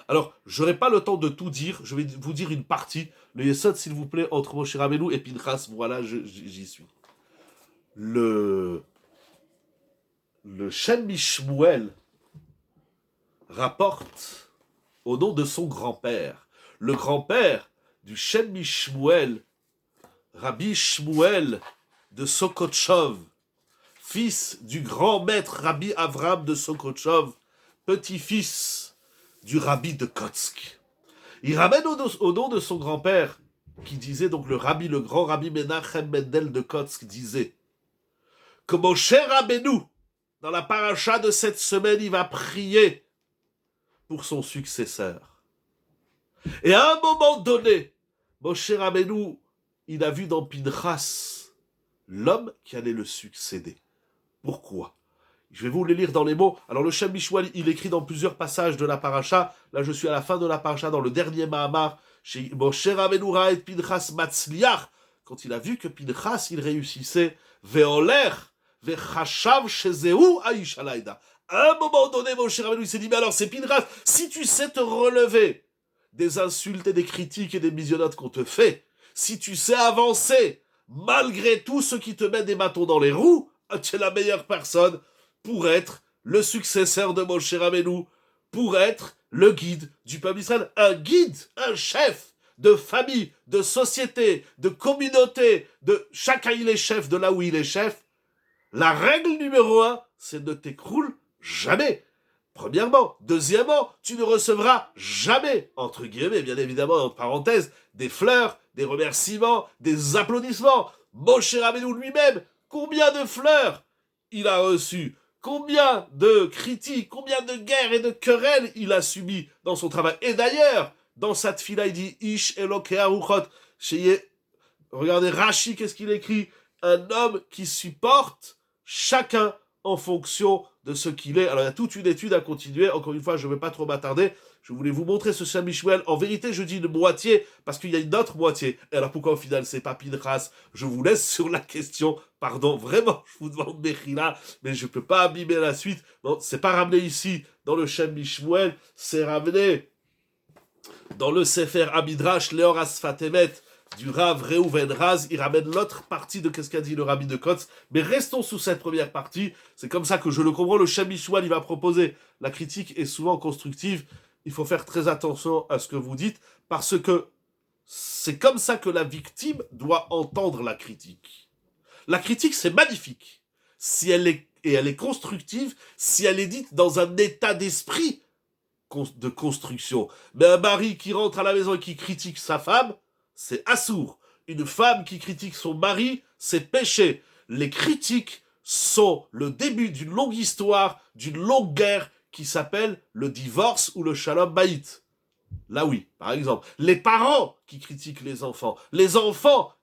Alors, je n'aurai pas le temps de tout dire, je vais vous dire une partie. Le Yesod, s'il vous plaît, entre Moshe Rabbeinu et Pinchas, voilà, j'y suis. Le Shem Mishmuel rapporte au nom de son grand-père. Le grand-père du Shem Mishmuel, Rabbi Shmuel de Sokotchov, fils du grand maître Rabbi Avram de Sokotchov, petit-fils du Rabbi de Kotsk. Il ramène au nom de son grand-père, qui disait, donc le grand Rabbi Menachem Mendel de Kotsk disait que Moshe Rabbeinu, dans la paracha de cette semaine, il va prier pour son successeur. Et à un moment donné, Moshe Rabbeinu, il a vu dans Pinchas l'homme qui allait le succéder. Pourquoi? Je vais vous les lire dans les mots. Alors le Shem Mishmuel, il écrit dans plusieurs passages de la paracha. Là, je suis à la fin de la paracha, dans le dernier Mahamar. Chez Moshe Rabbeinu raed Pinchas matzliach. Quand il a vu que Pinchas, il réussissait, ve'oler, ve'chashav shezeu aish halayda. À un moment donné, Moshe Rabbeinu, il s'est dit, mais alors c'est Pinchas, si tu sais te relever des insultes et des critiques et des misionnautes qu'on te fait, si tu sais avancer, malgré tout ce qui te met des bâtons dans les roues, tu es la meilleure personne pour être le successeur de Moshe Rabbeinu, pour être le guide du peuple d'Israël. Un guide, un chef de famille, de société, de communauté, de chacun il est chef de là où il est chef. La règle numéro 1, c'est ne t'écroule jamais. Premièrement. Deuxièmement, tu ne recevras jamais, entre guillemets, bien évidemment, entre parenthèses, des fleurs, des remerciements, des applaudissements. Moshe Rabbeinu lui-même, combien de fleurs il a reçu? Combien de critiques, combien de guerres et de querelles il a subi dans son travail. Et d'ailleurs, dans sa tfila, il dit Ish Elokei Aruchot. Regardez Rashi, qu'est-ce qu'il écrit? Un homme qui supporte chacun en fonction de ce qu'il est. Alors il y a toute une étude à continuer. Encore une fois, je ne vais pas trop m'attarder. Je voulais vous montrer ce Shem Mishmuel. En vérité, je dis une moitié, parce qu'il y a une autre moitié. Et alors pourquoi au final, c'est pas Pinchas? Je vous laisse sur la question. Pardon, vraiment, je vous demande Mechila, mais je ne peux pas abîmer la suite. Non, c'est pas ramené ici, dans le Shem Mishmuel. C'est ramené dans le Sefer Amidrash, Leor Asfatemet, du Rav Reuven Raz. Il ramène l'autre partie de ce qu'a dit le Rabbi de Kotz. Mais restons sous cette première partie. C'est comme ça que je le comprends. Le Shem Mishmuel, il va proposer. La critique est souvent constructive. Il faut faire très attention à ce que vous dites, parce que c'est comme ça que la victime doit entendre la critique. La critique, c'est magnifique. Si elle est constructive, si elle est dite dans un état d'esprit de construction. Mais un mari qui rentre à la maison et qui critique sa femme, c'est assourd. Une femme qui critique son mari, c'est péché. Les critiques sont le début d'une longue histoire, d'une longue guerre qui s'appelle le divorce ou le shalom bayit. Là oui, par exemple. Les parents qui critiquent les enfants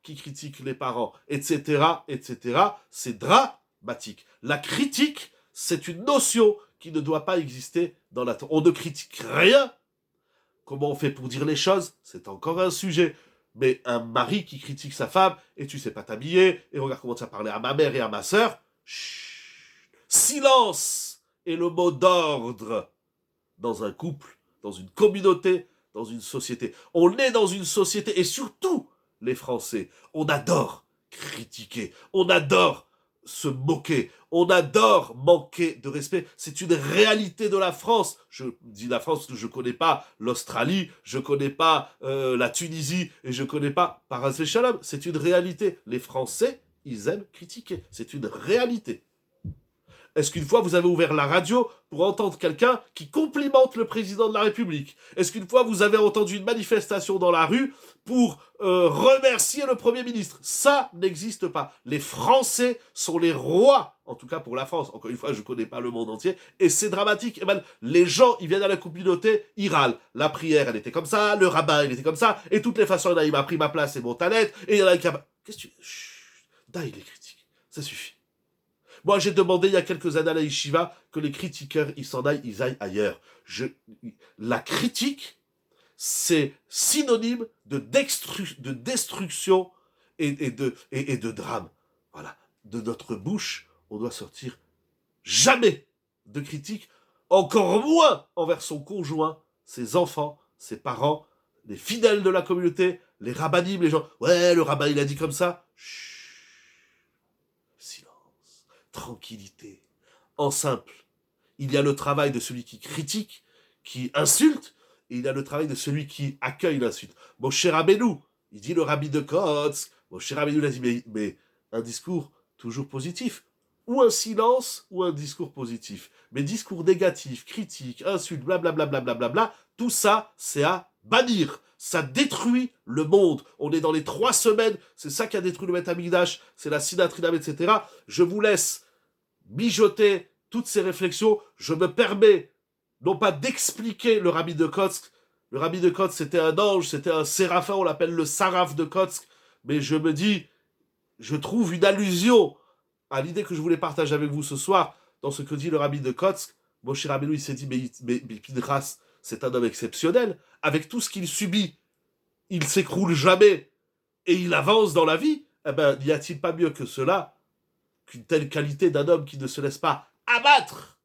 qui critiquent les parents, etc., etc., c'est dramatique. La critique, c'est une notion qui ne doit pas exister dans la... On ne critique rien. Comment on fait pour dire les choses? C'est encore un sujet. Mais un mari qui critique sa femme, et tu sais pas t'habiller, et regarde comment tu as parlé à ma mère et à ma sœur, silence est le mot d'ordre dans un couple, dans une communauté, dans une société. On est dans une société, et surtout les Français, on adore critiquer, on adore se moquer, on adore manquer de respect. C'est une réalité de la France. Je dis la France parce que je ne connais pas l'Australie, je ne connais pas la Tunisie, et je ne connais pas Paras Shalom. C'est une réalité. Les Français, ils aiment critiquer. C'est une réalité. Est-ce qu'une fois vous avez ouvert la radio pour entendre quelqu'un qui complimente le président de la République? Est-ce qu'une fois vous avez entendu une manifestation dans la rue pour remercier le Premier ministre? Ça n'existe pas. Les Français sont les rois, en tout cas pour la France. Encore une fois, je ne connais pas le monde entier, et c'est dramatique. Et ben, les gens, ils viennent à la communauté, ils râlent. La prière, elle était comme ça, le rabbin, il était comme ça, et toutes les façons, il m'a pris ma place et mon talent, et il y en a qui a... Qu'est-ce que tu... Chut, daï les critiques, ça suffit. Moi, j'ai demandé il y a quelques années à la yeshiva que les critiqueurs, ils s'en aillent, ils aillent ailleurs. La critique, c'est synonyme de destruction et de drame. Voilà. De notre bouche, on doit sortir jamais de critique, encore moins envers son conjoint, ses enfants, ses parents, les fidèles de la communauté, les rabbinim, les gens. Ouais, le rabbin, il a dit comme ça. Chut. Silence. Tranquillité. En simple, il y a le travail de celui qui critique, qui insulte, et il y a le travail de celui qui accueille l'insulte. Moshe Rabbeinu, il dit le rabbi de Kotsk, Moshe Rabbeinu l'a dit, mais un discours toujours positif, ou un silence, ou un discours positif. Mais discours négatif, critique, insulte, blablabla, blablabla, tout ça, c'est à bannir. Ça détruit le monde. On est dans les 3 semaines, c'est ça qui a détruit le Beth Amikdash, c'est la Sinatrinam, etc. Je vous laisse mijoter toutes ces réflexions. Je me permets, non pas d'expliquer le rabbi de Kotsk. Le rabbi de Kotsk, c'était un ange, c'était un séraphin, on l'appelle le Saraf de Kotsk. Mais je me dis, je trouve une allusion à l'idée que je voulais partager avec vous ce soir, dans ce que dit le rabbi de Kotsk. Moshe Rabbeinu, il s'est dit, mais Pinchas, c'est un homme exceptionnel. Avec tout ce qu'il subit, il s'écroule jamais et il avance dans la vie. Eh ben, n'y a-t-il pas mieux que cela, qu'une telle qualité d'un homme qui ne se laisse pas abattre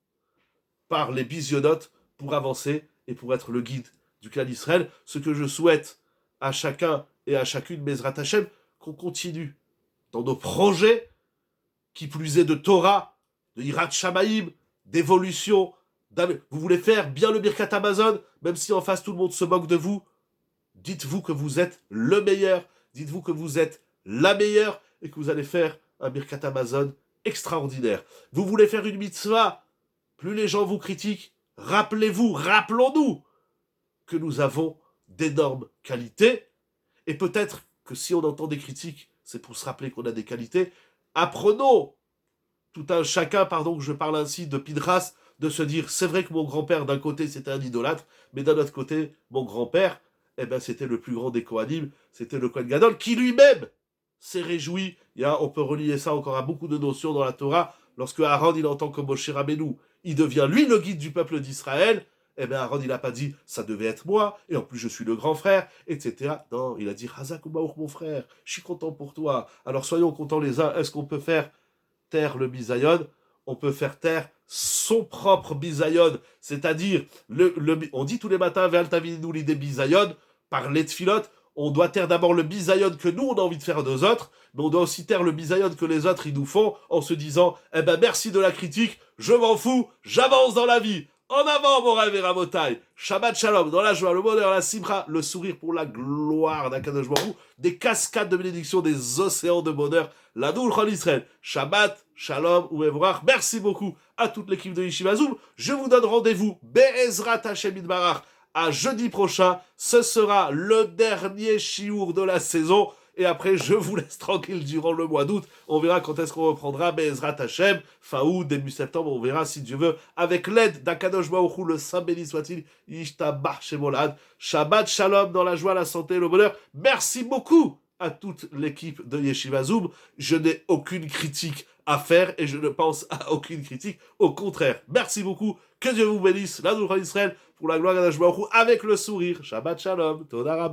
par les bisionotes pour avancer et pour être le guide du clan d'Israël? Ce que je souhaite à chacun et à chacune, Bezrat Hashem, qu'on continue dans nos projets, qui plus est de Torah, de Hirat Shamaïm, d'évolution. Vous voulez faire bien le Birkat Amazon, même si en face tout le monde se moque de vous? Dites-vous que vous êtes le meilleur, dites-vous que vous êtes la meilleure, et que vous allez faire un Birkat Amazon extraordinaire. Vous voulez faire une mitzvah, plus les gens vous critiquent, rappelons-nous que nous avons d'énormes qualités, et peut-être que si on entend des critiques, c'est pour se rappeler qu'on a des qualités. Apprenons, tout un chacun, pardon que je parle ainsi, de Pinchas, de se dire, c'est vrai que mon grand-père, d'un côté, c'était un idolâtre, mais d'un autre côté, mon grand-père, eh ben, c'était le plus grand des Kohanim, c'était le Kohen Gadol, qui lui-même s'est réjoui. On peut relier ça encore à beaucoup de notions dans la Torah. Lorsque Aaron, il entend que Moshe Rabbeinu, il devient lui le guide du peuple d'Israël, eh bien Aaron, il n'a pas dit, ça devait être moi, et en plus je suis le grand frère, etc. Non, il a dit, Hazak Ubaour, mon frère, je suis content pour toi. Alors soyons contents les uns. Est-ce qu'on peut faire taire le bisayon? On peut faire taire son propre bisayon, c'est-à-dire, on dit tous les matins, Ve'al tavininu l'idée bisayon, par les tfilotes, on doit taire d'abord le bisayon que nous, on a envie de faire à nos autres, mais on doit aussi taire le bisayon que les autres, ils nous font, en se disant, eh ben merci de la critique, je m'en fous, j'avance dans la vie. En avant, mon rêve et Rabotai. Shabbat Shalom, dans la joie, le bonheur, la simra, le sourire pour la gloire d'Akadosh Baruch Hu, des cascades de bénédiction, des océans de bonheur, la doule en Israël. Shabbat Shalom ou Evrach. Merci beaucoup à toute l'équipe de Yeshiva Zoom. Je vous donne rendez-vous, Be'ezrat Hashem Yitbarach, à jeudi prochain. Ce sera le dernier shiur de la saison. Et après, je vous laisse tranquille durant le mois d'août. On verra quand est-ce qu'on reprendra Be'ezrat Hashem, fin août, début septembre. On verra si Dieu veut, avec l'aide d'Akadosh Baruch Hu, le Saint béni soit-il, Yishtabach Shemolad. Shabbat Shalom, dans la joie, la santé et le bonheur. Merci beaucoup à toute l'équipe de Yeshiva Zoom. Je n'ai aucune critique à faire et je ne pense à aucune critique. Au contraire, merci beaucoup. Que Dieu vous bénisse. La Israël pour la gloire d'Akadosh Baruch Hu avec le sourire. Shabbat Shalom. Toda Rabba.